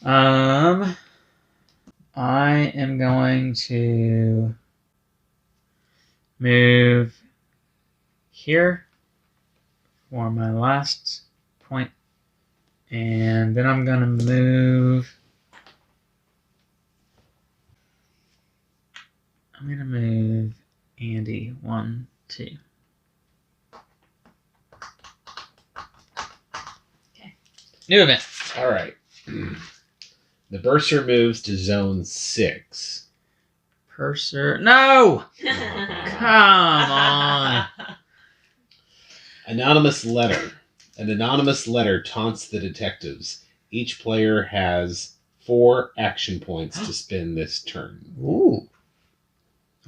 I am going to move here for my last point, and then I'm going to move. I'm going to move Andy 1, 2. Okay. New event. All right. The bursar moves to zone 6. Purser. No! Come on. Anonymous letter. An anonymous letter taunts the detectives. Each player has 4 action points to spend this turn. Ooh.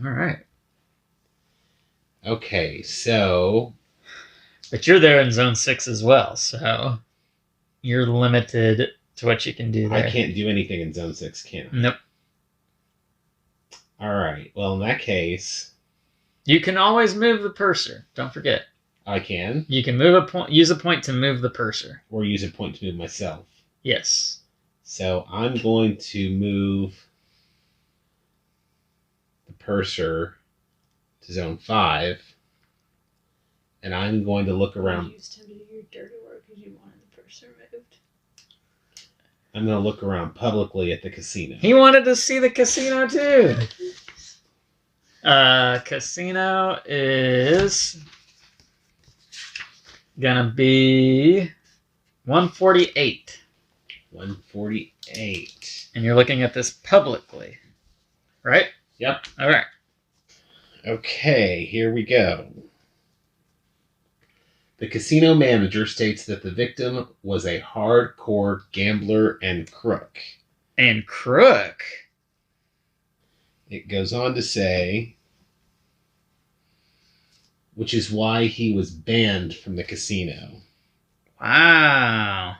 All right. Okay, so... But you're there in zone 6 as well, so you're limited to what you can do there. I can't do anything in zone 6, can I? Nope. All right. Well, in that case... You can always move the purser. Don't forget. I can. You can move a point. Use a point to move the purser. Or use a point to move myself. Yes. So I'm going to move the purser to zone 5. And I'm going to look around. You used him to do your dirty work because you wanted the purser moved. I'm going to look around publicly at the casino. He wanted to see the casino too. Casino is gonna be 148. 148. And you're looking at this publicly, right? Yep. All right. Okay, here we go. The casino manager states that the victim was a hardcore gambler and crook. And crook. It goes on to say, which is why he was banned from the casino. Wow.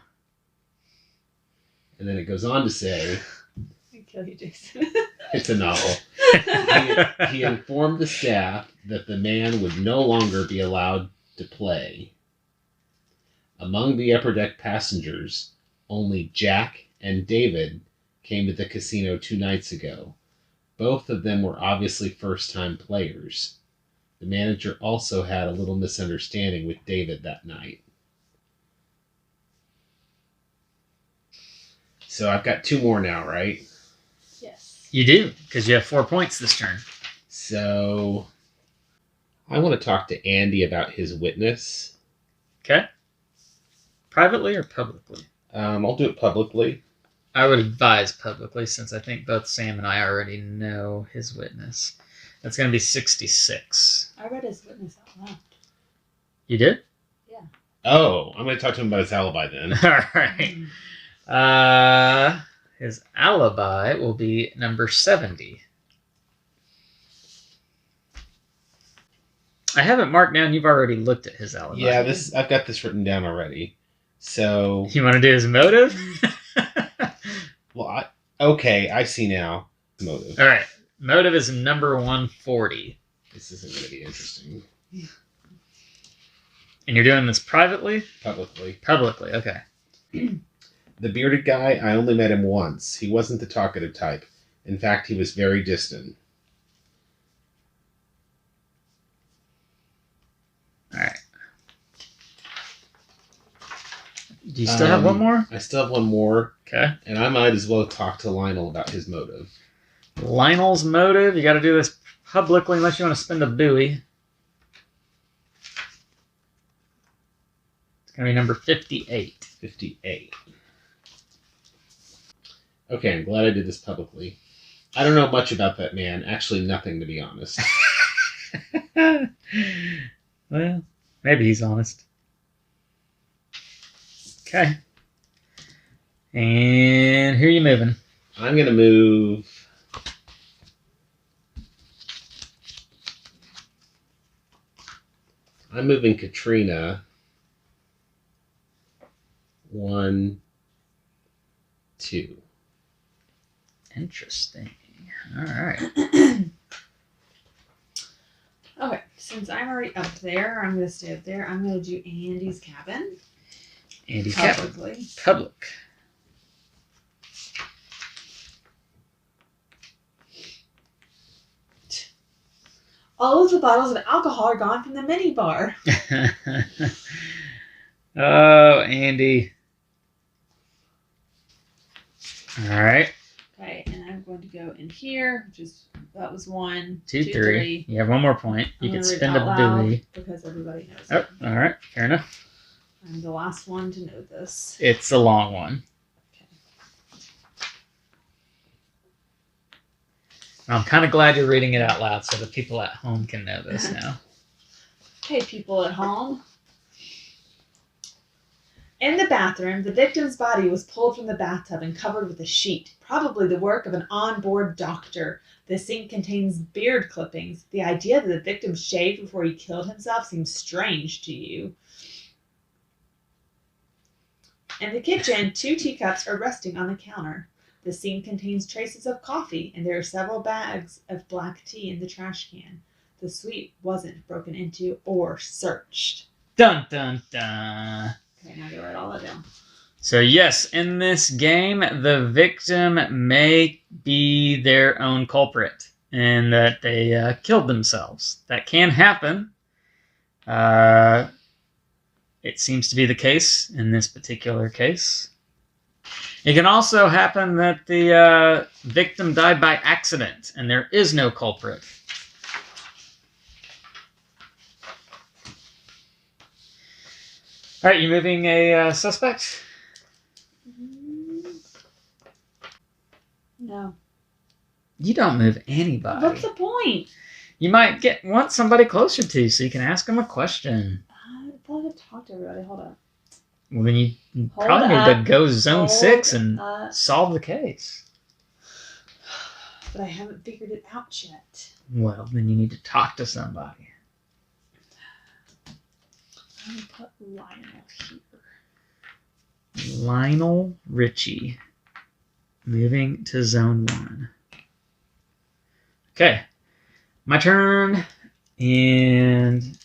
And then it goes on to say, I kill you, Jason. it's a novel. He informed the staff that the man would no longer be allowed to play. Among the upper deck passengers, only Jack and David came to the casino 2 nights ago. Both of them were obviously first-time players. The manager also had a little misunderstanding with David that night. So I've got 2 more now, right? Yes. You do, because you have 4 points this turn. So I want to talk to Andy about his witness. Okay. Privately or publicly? I'll do it publicly. I would advise publicly, since I think both Sam and I already know his witness. That's going to be 66. I read his witness out loud. You did? Oh, I'm going to talk to him about his alibi then. All right. His alibi will be number 70. I have it marked down. You've already looked at his alibi. Yeah, I've got this written down already. So You want to do his motive? well, okay, I see now. Motive. All right. Motive is number 140. This isn't going to be interesting. And you're doing this privately? Publicly. Publicly, okay. The bearded guy, I only met him once. He wasn't the talkative type. In fact, he was very distant. All right. Do you still have one more? I still have one more. Okay. And I might as well talk to Lionel about his motive. Lionel's motive. You got to do this publicly unless you want to spend a buoy. It's going to be number 58. 58. Okay, I'm glad I did this publicly. I don't know much about that man. Actually, nothing, to be honest. Well, maybe he's honest. Okay. And who are you moving? I'm going to move... I'm moving Katrina. 1, 2. Interesting. All right. Okay, since I'm already up there, I'm going to stay up there. I'm going to do Andy's cabin. Andy's cabin. Publicly. Public. All of the bottles of alcohol are gone from the mini bar. Oh, Andy. All right. Okay, and I'm going to go in here, that was 1, 2, 3. You have one more point. You can spend a buoy. because everybody knows Oh, it. all right. Fair enough. I'm the last one to know this. It's a long one. Okay. I'm kind of glad you're reading it out loud so the people at home can know this now. Okay, people at home. In the bathroom, the victim's body was pulled from the bathtub and covered with a sheet, probably the work of an on-board doctor. The sink contains beard clippings. The idea that the victim shaved before he killed himself seems strange to you. In the kitchen, 2 teacups are resting on the counter. The scene contains traces of coffee, and there are several bags of black tea in the trash can. The suite wasn't broken into or searched. Dun, dun, dun. Okay, now I gotta write all that down. So yes, in this game, the victim may be their own culprit and that they killed themselves. That can happen. It seems to be the case in this particular case. It can also happen that the victim died by accident and there is no culprit. All right, you moving a suspect? No. You don't move anybody. What's the point? You might want somebody closer to you so you can ask them a question. I thought I talked to everybody. Hold up. Well, then you Hold probably need up. to go zone Hold 6 and up. solve the case. But I haven't figured it out yet. Well, then you need to talk to somebody. I'm going to put Lionel here. Lionel Richie. Moving to zone 1. Okay. My turn. And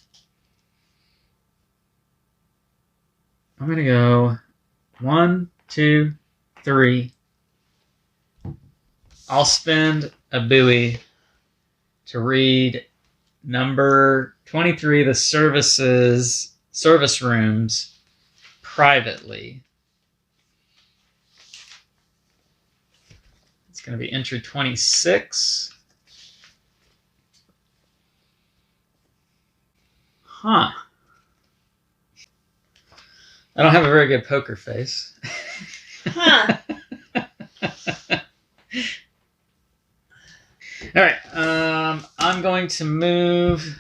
I'm going to go 1, 2, 3. I'll spend a buoy to read number 23, the service rooms, privately. It's going to be entry 26. Huh. I don't have a very good poker face. Huh. All right. I'm going to move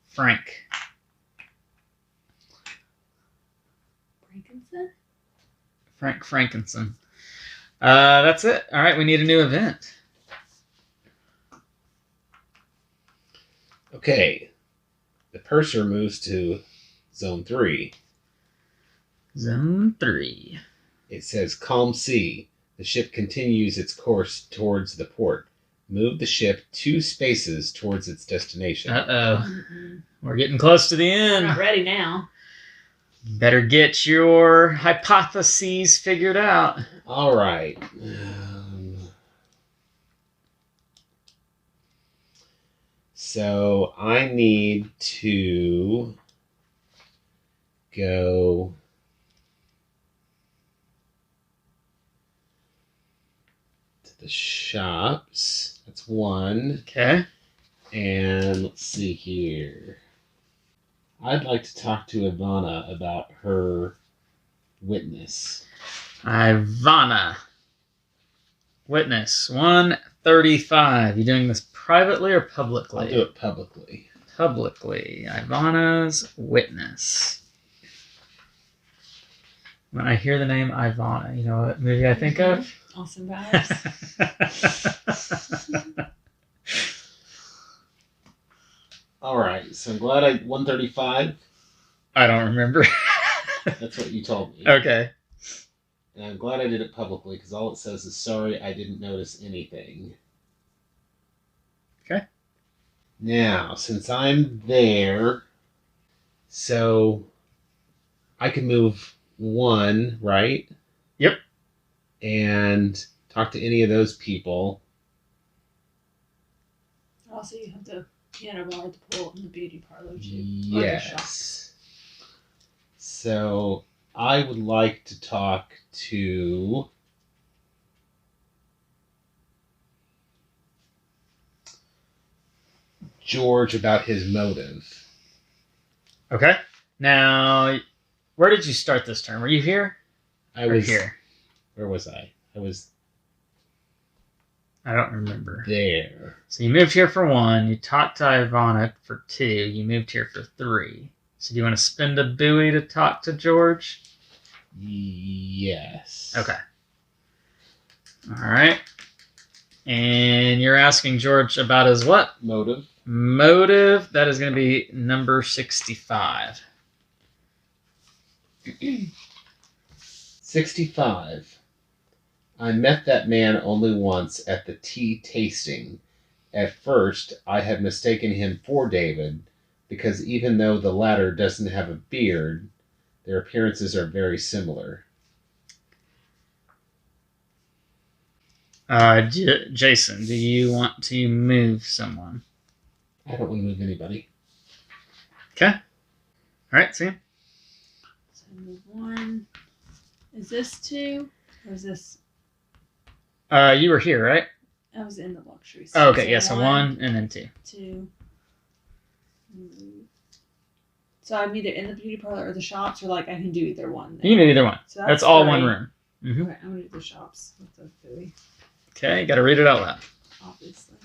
Frank. Frankinson? Frank Frankenson. That's it. All right, we need a new event. Okay. The purser moves to Zone 3. Zone 3. It says calm sea. The ship continues its course towards the port. Move the ship 2 spaces towards its destination. Uh-oh. We're getting close to the I'm not end. ready now. Better get your hypotheses figured out. All right. So I need to go to the shops. That's one. Okay. And let's see here. I'd like to talk to Ivana about her witness. Ivana. Witness 135. You doing this privately or publicly? I'll do it publicly. Publicly. Ivana's witness. When I hear the name Ivana, you know what movie I think of? Austin Powers. All right. So I'm glad 135. I don't remember. That's what you told me. Okay. And I'm glad I did it publicly because all it says is sorry I didn't notice anything. Okay. Now, since I'm there, so I can move 1, right? Yep. And talk to any of those people. Also, you have the piano bar, the pool, and the beauty parlor, too. Yes. So I would like to talk to George about his motive. Okay. Now, where did you start this turn? Were you here? I Or was here. Where was I? I was I don't remember. there. So you moved here for 1. You talked to Ivana for 2. You moved here for 3. So do you want to spend a buoy to talk to George? Yes. Okay. All right. And you're asking George about his what? Motive. Motive. That is going to be number 65. 65. I met that man only once at the tea tasting. At first, I had mistaken him for David, because even though the latter doesn't have a beard, their appearances are very similar. Jason, do you want to move someone? I don't want to move anybody. Okay. All right, see? So move 1. Is this 2? Or is this... You were here, right? I was in the luxury. Oh, okay, yeah, so 1 and then 2. 2. So I'm either in the beauty parlor or the shops, or like I can do either one. You can do either one. So That's all 3. one room. Mm-hmm. Okay, I'm gonna do the shops with the buoy, Okay, got to read it out loud. obviously.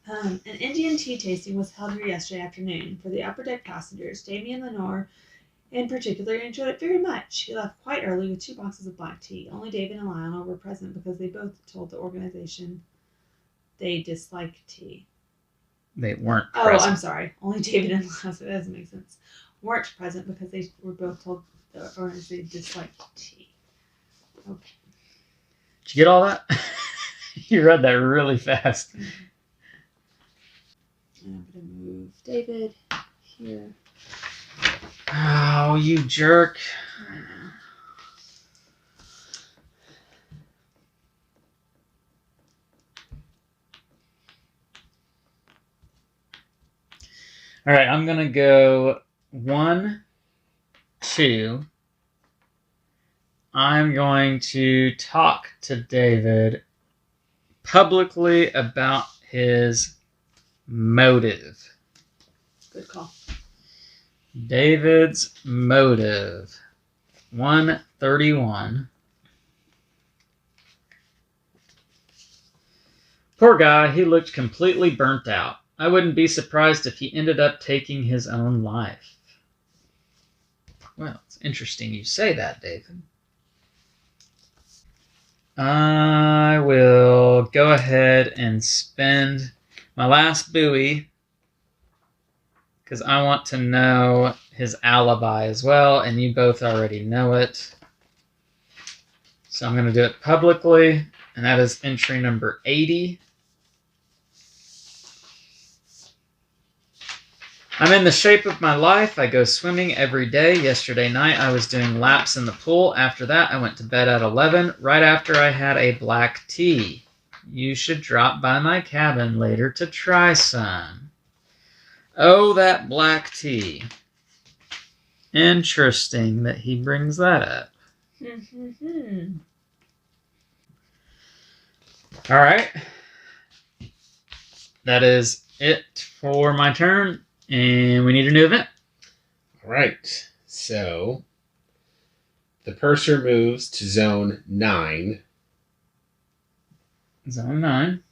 An Indian tea tasting was held here yesterday afternoon. For the upper deck passengers, Damien Lenore in particular enjoyed it very much. He left quite early with 2 boxes of black tea. Only David and Lionel were present because they both told the organization they disliked tea. They weren't Oh, present. I'm sorry. Only David and Lionel, that doesn't make sense. Weren't present because they were both told the organization they disliked tea. Okay. Did you get all that? You read that really fast. And I'm going to move David here. Oh, you jerk. Right now. All right, I'm going to go 1, 2. I'm going to talk to David publicly about his motive. Good call. David's motive. 131. Poor guy, he looked completely burnt out. I wouldn't be surprised if he ended up taking his own life. Well, it's interesting you say that, David. I will go ahead and spend my last buoy because I want to know his alibi as well, and you both already know it. So I'm going to do it publicly, and that is entry number 80. I'm in the shape of my life. I go swimming every day. Yesterday night I was doing laps in the pool. After that I went to bed at 11, right after I had a black tea. You should drop by my cabin later to try some. Oh, that black tea. Interesting that he brings that up. All right. That is it for my turn. And we need a new event. All right. So the purser moves to zone 9. Zone 9.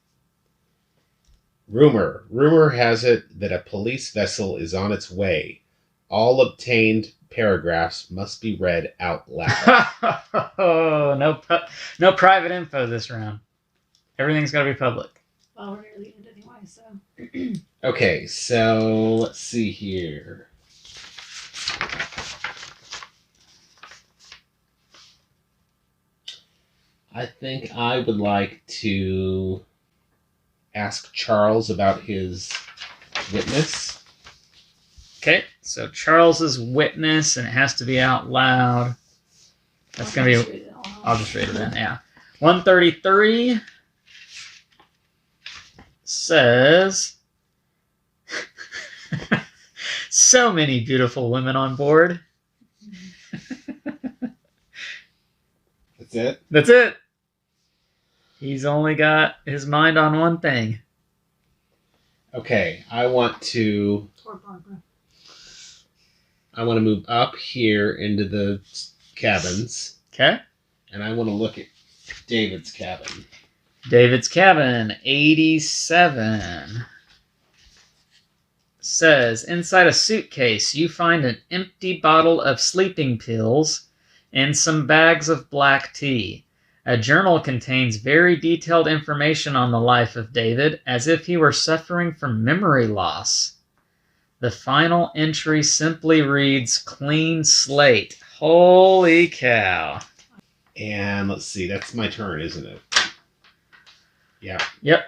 Rumor. Rumor has it that a police vessel is on its way. All obtained paragraphs must be read out loud. Oh, no private info this round. Everything's got to be public. Well, we're near the end anyway, so. Okay, so let's see here. I think I would like to ask Charles about his witness. Okay, so Charles's witness, and it has to be out loud. That's going to be... I'll just read it then, yeah. 133 says... So many beautiful women on board. That's it? That's it. He's only got his mind on one thing. Okay, I want to move up here into the cabins. Okay. And I want to look at David's cabin. David's cabin, 87. Says, inside a suitcase, you find an empty bottle of sleeping pills and some bags of black tea. A journal contains very detailed information on the life of David, as if he were suffering from memory loss. The final entry simply reads, clean slate. Holy cow. And let's see, that's my turn, isn't it? Yeah. Yep,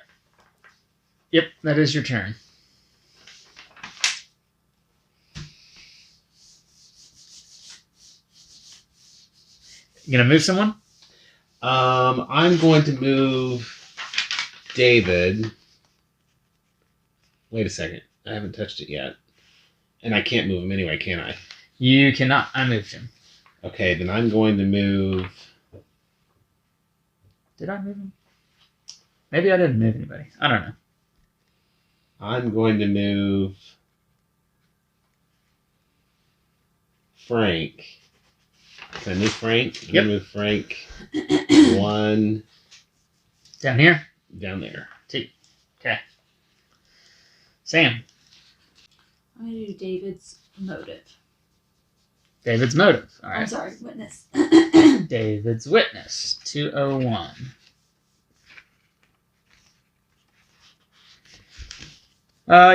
that is your turn. You gonna move someone? I'm going to move David. Wait a second. I haven't touched it yet. And I can't move him anyway, can I? You cannot. I moved him. Okay, then I'm going to move... Did I move him? Maybe I didn't move anybody. I don't know. I'm going to move Frank. Can I move Frank? I'm Yep. going to move Frank 1 Down here? down there. 2. Okay. Sam. I'm going to do David's motive. David's motive. All right. I'm sorry, witness. David's witness. 201.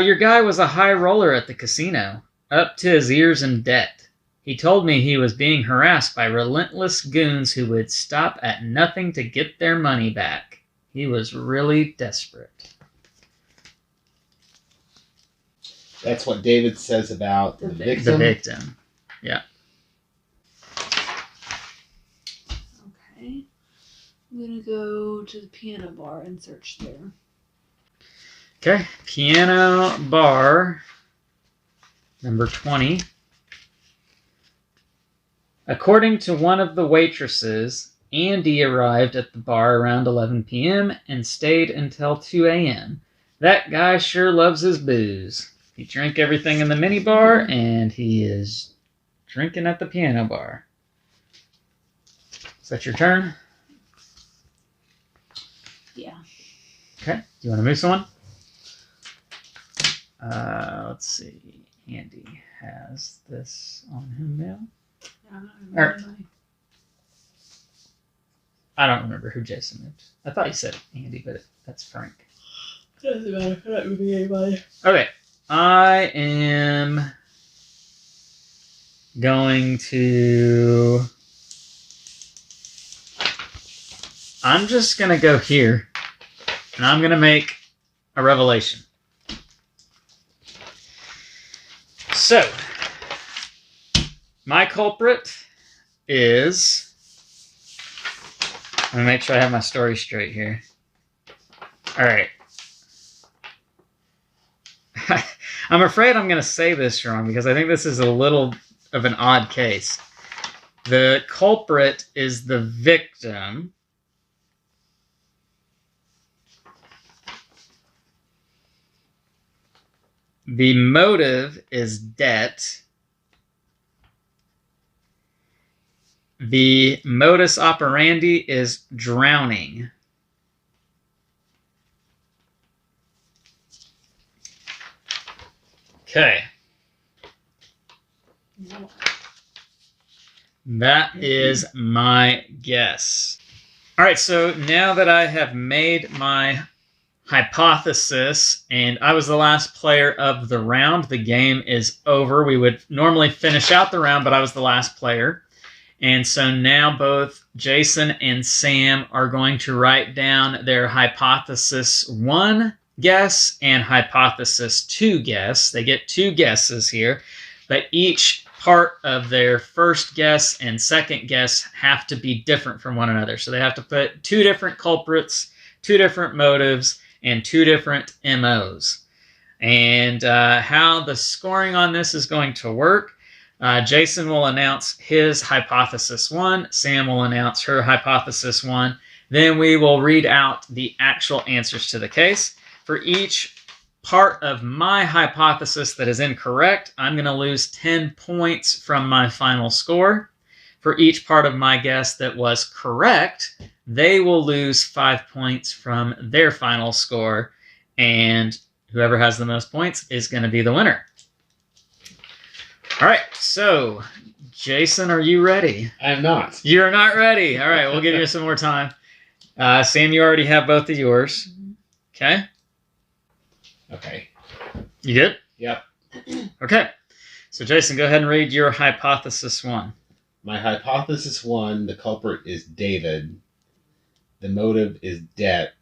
Your guy was a high roller at the casino, up to his ears in debt. He told me he was being harassed by relentless goons who would stop at nothing to get their money back. He was really desperate. That's what David says about the victim. The victim. Yeah. Okay. I'm going to go to the piano bar and search there. Okay. Piano bar. Number 20. According to one of the waitresses, Andy arrived at the bar around 11 p.m. and stayed until 2 a.m. That guy sure loves his booze. He drank everything in the mini bar, and he is drinking at the piano bar. Is that your turn? Yeah. Okay. Do you want to move someone? Let's see. Andy has this on him now. I don't remember who Jason moved. I thought you said Andy, but that's Frank. It doesn't matter. I'm not moving anybody. Okay. I am going to... I'm just going to go here, and I'm going to make a revelation. So, my culprit is... I'm going to make sure I have my story straight here. All right. I'm afraid I'm going to say this wrong because I think this is a little of an odd case. The culprit is the victim. The motive is debt. The modus operandi is drowning. Okay. That is my guess. All right, so now that I have made my hypothesis and I was the last player of the round, the game is over. We would normally finish out the round, but I was the last player. And so now both Jason and Sam are going to write down their hypothesis 1 guess and hypothesis 2 guess. They get 2 guesses here, but each part of their first guess and second guess have to be different from one another. So they have to put 2 different culprits, 2 different motives, and 2 different MOs. And how the scoring on this is going to work, Jason will announce his hypothesis 1, Sam will announce her hypothesis 1, then we will read out the actual answers to the case. For each part of my hypothesis that is incorrect, I'm going to lose 10 points from my final score. For each part of my guess that was correct, they will lose 5 points from their final score, and whoever has the most points is going to be the winner. All right, so Jason, are you ready? I'm not. You're not ready. All right, we'll give you some more time. Sam, you already have both of yours. Okay? Okay. You good? Yep. Okay. So Jason, go ahead and read your hypothesis 1. My hypothesis 1, the culprit is David. The motive is debt.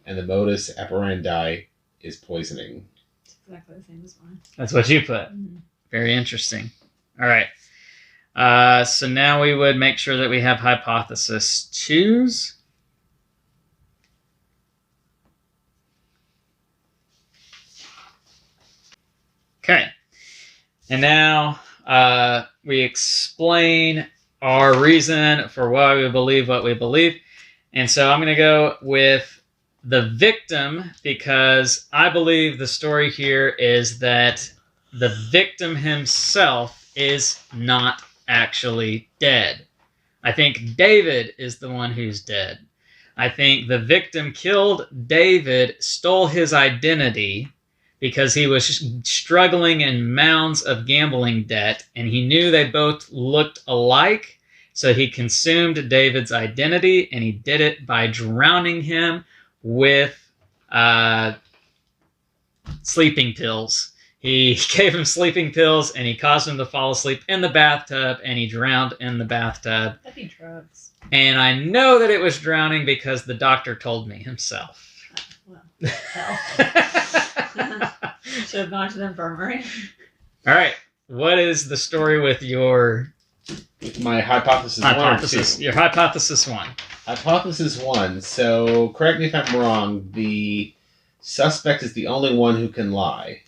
And the modus operandi is poisoning. It's exactly the same as mine. That's what you put. Mm-hmm. Very interesting. All right. So now we would make sure that we have hypothesis 2s. Okay. And now we explain our reason for why we believe what we believe. And so I'm going to go with the victim because I believe the story here is that the victim himself is not actually dead. I think David is the one who's dead. I think the victim killed David, stole his identity because he was struggling in mounds of gambling debt, and he knew they both looked alike, so he consumed David's identity, and he did it by drowning him with sleeping pills. He gave him sleeping pills, and he caused him to fall asleep in the bathtub, and he drowned in the bathtub. That'd be drugs. And I know that it was drowning because the doctor told me himself. Well, hell. Should have gone to the infirmary. All right. What is the story with your My hypothesis 1. Your hypothesis 1. Hypothesis 1. So, correct me if I'm wrong, the suspect is the only one who can lie.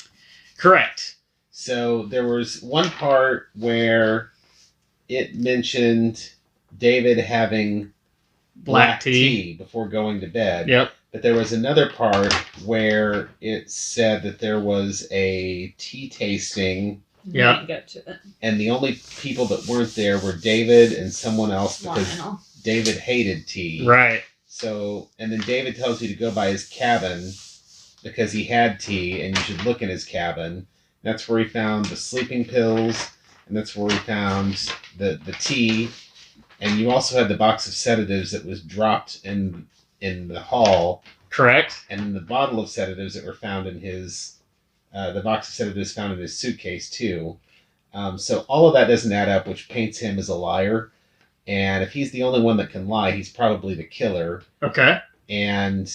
Correct. So, there was one part where it mentioned David having black tea before going to bed. Yep. But there was another part where it said that there was a tea tasting. Yeah. Get to it. And the only people that weren't there were David and someone else because Lionel. David hated tea. Right. So, and then David tells you to go by his cabin because he had tea and you should look in his cabin. That's where he found the sleeping pills and that's where he found the tea. And you also had the box of sedatives that was dropped in the hall. Correct. And the bottle of sedatives that were found in his... the box of sedatives found in his suitcase, too. So all of that doesn't add up, which paints him as a liar. And if he's the only one that can lie, he's probably the killer. Okay. And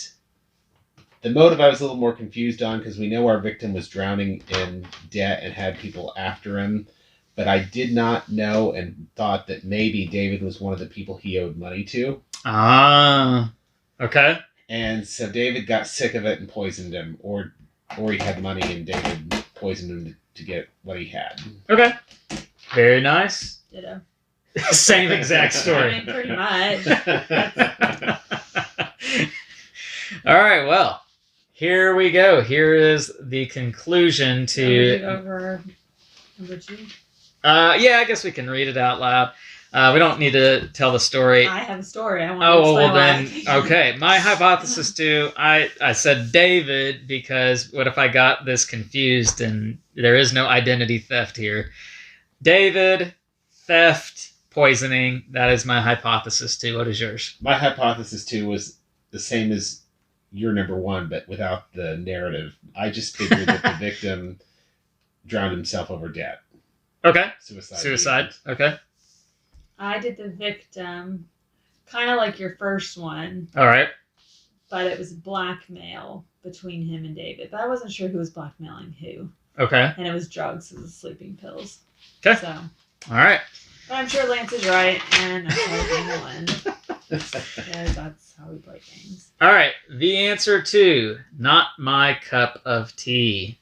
the motive I was a little more confused on because we know our victim was drowning in debt and had people after him. But I did not know and thought that maybe David was one of the people he owed money to. Ah. Okay. And so David got sick of it and poisoned him. Or he had money and David poisoned him to get what he had. Okay. Very nice. Ditto. Same exact story. I mean, pretty much. All right, well, here we go. Here is the conclusion to... Over number 2? Yeah, I guess we can read it out loud. We don't need to tell the story. I have a story. I want Oh, to well then, okay. My hypothesis too, I said David because what if I got this confused and there is no identity theft here. David, theft, poisoning, that is my hypothesis too. What is yours? My hypothesis too was the same as your number 1, but without the narrative. I just figured that the victim drowned himself over debt. Okay. Suicide. Okay. I did the victim, kind of like your first one. All right. But it was blackmail between him and David. But I wasn't sure who was blackmailing who. Okay. And it was drugs as the sleeping pills. Okay. So. All right. But I'm sure Lance is right, and that's how we're going to win. Because that's how we play games. All right. The answer to Not My Cup of Tea.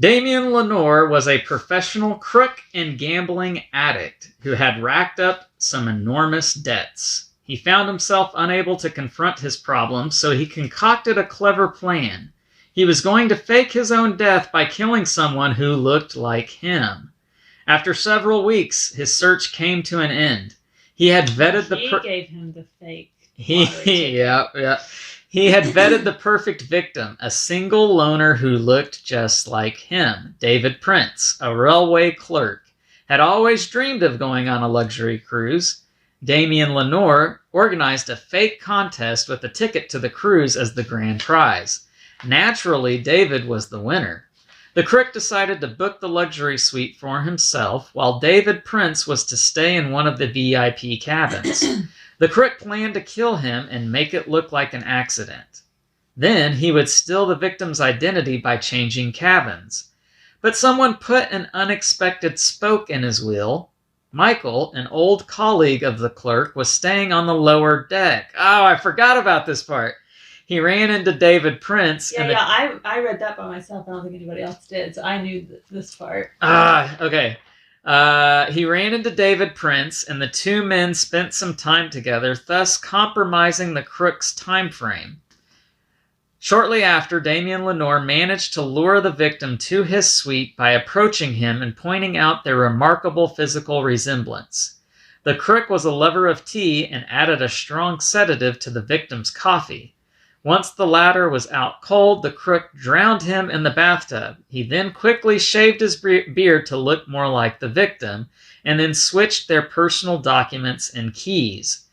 Damien Lenore was a professional crook and gambling addict who had racked up some enormous debts. He found himself unable to confront his problems, so he concocted a clever plan. He was going to fake his own death by killing someone who looked like him. After several weeks, his search came to an end. He had vetted He gave him the fake. Yeah. He had vetted the perfect victim, a single loner who looked just like him, David Prince, a railway clerk, had always dreamed of going on a luxury cruise. Damien Lenore organized a fake contest with a ticket to the cruise as the grand prize. Naturally, David was the winner. The crook decided to book the luxury suite for himself, while David Prince was to stay in one of the VIP cabins. The crook planned to kill him and make it look like an accident. Then he would steal the victim's identity by changing cabins. But someone put an unexpected spoke in his wheel. Michael, an old colleague of the clerk, was staying on the lower deck. Oh, I forgot about this part. He ran into David Prince. I read that by myself. I don't think anybody else did, so I knew this part. Okay. He ran into David Prince, and the two men spent some time together, thus compromising the crook's time frame. Shortly after, Damien Lenore managed to lure the victim to his suite by approaching him and pointing out their remarkable physical resemblance. The crook was a lover of tea and added a strong sedative to the victim's coffee. Once the latter was out cold, the crook drowned him in the bathtub. He then quickly shaved his beard to look more like the victim, and then switched their personal documents and keys.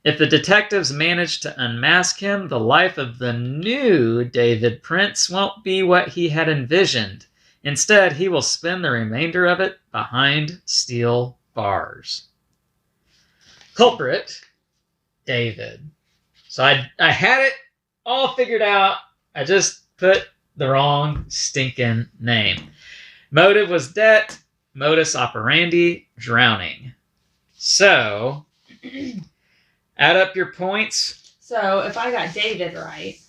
If the detectives manage to unmask him, the life of the new David Prince won't be what he had envisioned. Instead, he will spend the remainder of it behind steel bars. Culprit, David. So I had it all figured out. I just put the wrong stinking name. Motive was debt. Modus operandi, drowning. So, add up your points. So, if I got David right.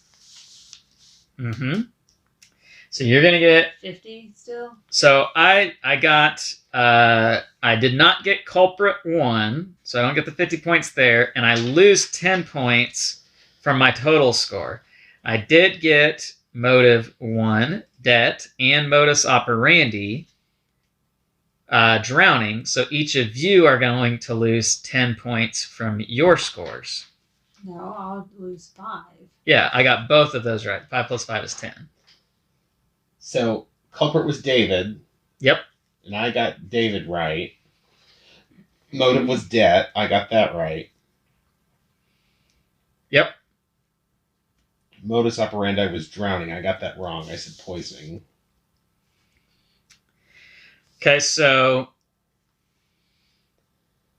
So you're going to get 50 still? So I got I did not get culprit 1, so I don't get the 50 points there, and I lose 10 points from my total score. I did get motive 1, debt, and modus operandi, drowning, so each of you are going to lose 10 points from your scores. No, I'll lose 5. Yeah, I got both of those right. 5 plus 5 is 10. So, culprit was David. Yep. And I got David right. Motive was debt. I got that right. Yep. Modus operandi was drowning. I got that wrong. I said poisoning. Okay, so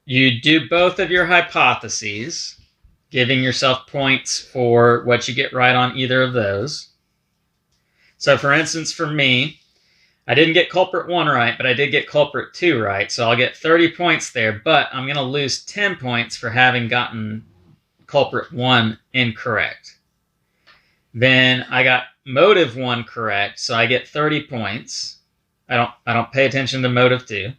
you do both of your hypotheses, giving yourself points for what you get right on either of those. So, for instance, for me, I didn't get culprit 1 right, but I did get culprit 2 right, so I'll get 30 points there, but I'm going to lose 10 points for having gotten culprit 1 incorrect. Then I got motive 1 correct, so I get 30 points. I don't pay attention to motive 2.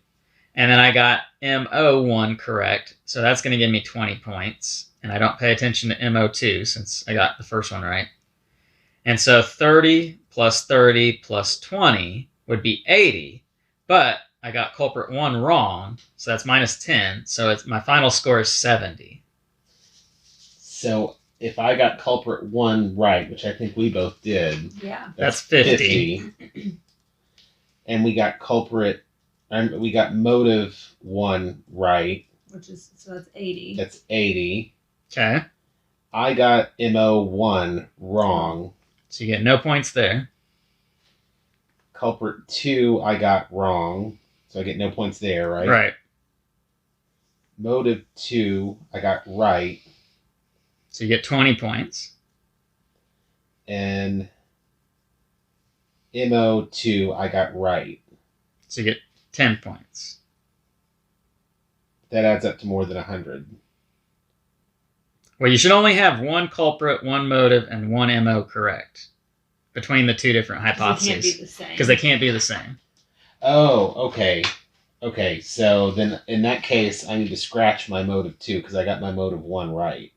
And then I got MO 1 correct, so that's going to give me 20 points. And I don't pay attention to MO 2 since I got the first one right. And so 30 plus 30 plus 20 would be 80, but I got culprit 1 wrong, so that's minus 10, so my final score is 70. So if I got culprit 1 right, which I think we both did, Yeah. That's 50. And we got we got motive 1 right. So that's 80. That's 80. Okay. I got MO 1 wrong. So you get no points there. Culprit 2 I got wrong. So I get no points there, right? Right. Motive 2 I got right. So you get 20 points. And MO 2 I got right. So you get 10 points. That adds up to more than 100. Well, you should only have 1 culprit, 1 motive, and 1 MO correct between the 2 different hypotheses. They can't be the same. Because they can't be the same. Oh, okay. Okay, so then in that case, I need to scratch my motive 2 because I got my motive 1 right.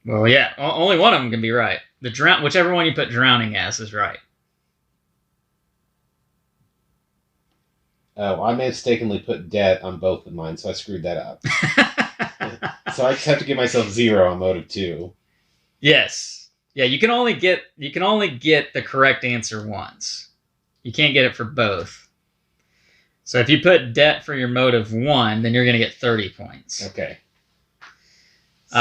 Well, yeah, only one of them can be right. Whichever one you put drowning as is right. Oh, I mistakenly put debt on both of mine, so I screwed that up. So I just have to give myself 0 on motive 2. Yes. Yeah, you can only get the correct answer once. You can't get it for both. So if you put debt for your motive 1, then you're going to get 30 points. Okay. So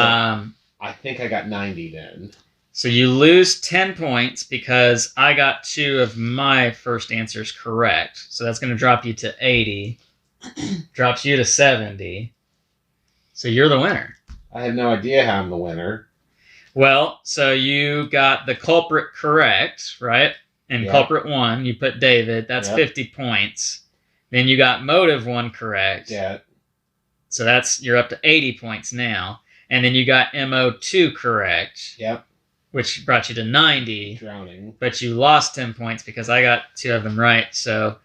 I think I got 90 then. So you lose 10 points because I got 2 of my first answers correct. So that's going to drop you to 80. Drops you to 70. So you're the winner. I have no idea how I'm the winner. Well, so you got the culprit correct, right? And Yeah. culprit 1, you put David. That's Yep. 50 points. Then you got motive 1 correct. Debt. So you're up to 80 points now. And then you got MO2 correct. Yep. Which brought you to 90. Drowning. But you lost 10 points because I got 2 of them right. So,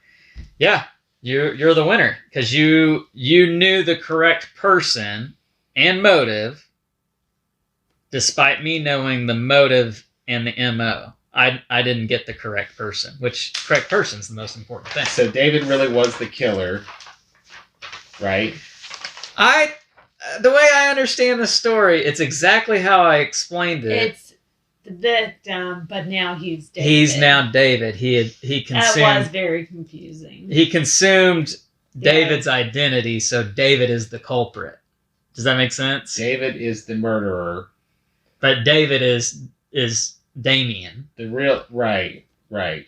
yeah, you're the winner because you knew the correct person and motive, despite me knowing the motive and the MO. I didn't get the correct person, which correct person's the most important thing. So David really was the killer, right? The way I understand the story, it's exactly how I explained it. It's the victim, but now he's David. He's now David. He consumed. That was very confusing. He consumed David's identity, so David is the culprit. Does that make sense? David is the murderer. But David is Damien. The real right.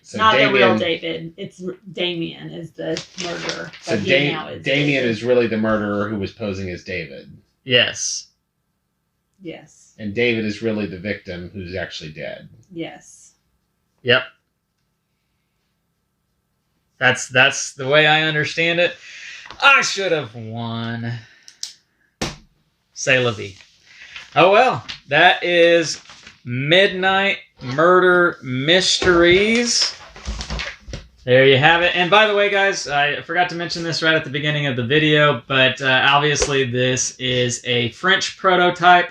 So Not Damien, the real David. It's Damien is the murderer. So But he now is Damien David. is really the murderer who was posing as David. Yes. Yes. And David is really the victim who's actually dead. Yes. Yep. That's the way I understand it. I should have won. C'est la vie. Oh well, that is Midnight Murder Mysteries. There you have it. And by the way, guys, I forgot to mention this right at the beginning of the video, but obviously this is a French prototype.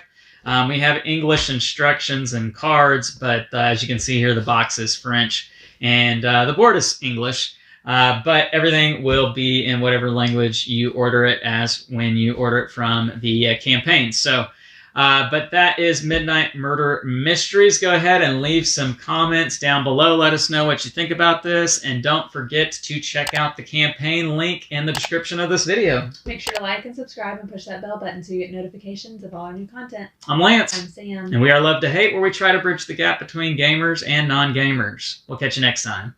We have English instructions and cards, but as you can see here, the box is French and the board is English. But everything will be in whatever language you order it as when you order it from the campaign. So, but that is Midnight Murder Mysteries. Go ahead and leave some comments down below. Let us know what you think about this. And don't forget to check out the campaign link in the description of this video. Make sure to like and subscribe and push that bell button so you get notifications of all our new content. I'm Lance. I'm Sam. And we are Love to Hate, where we try to bridge the gap between gamers and non-gamers. We'll catch you next time.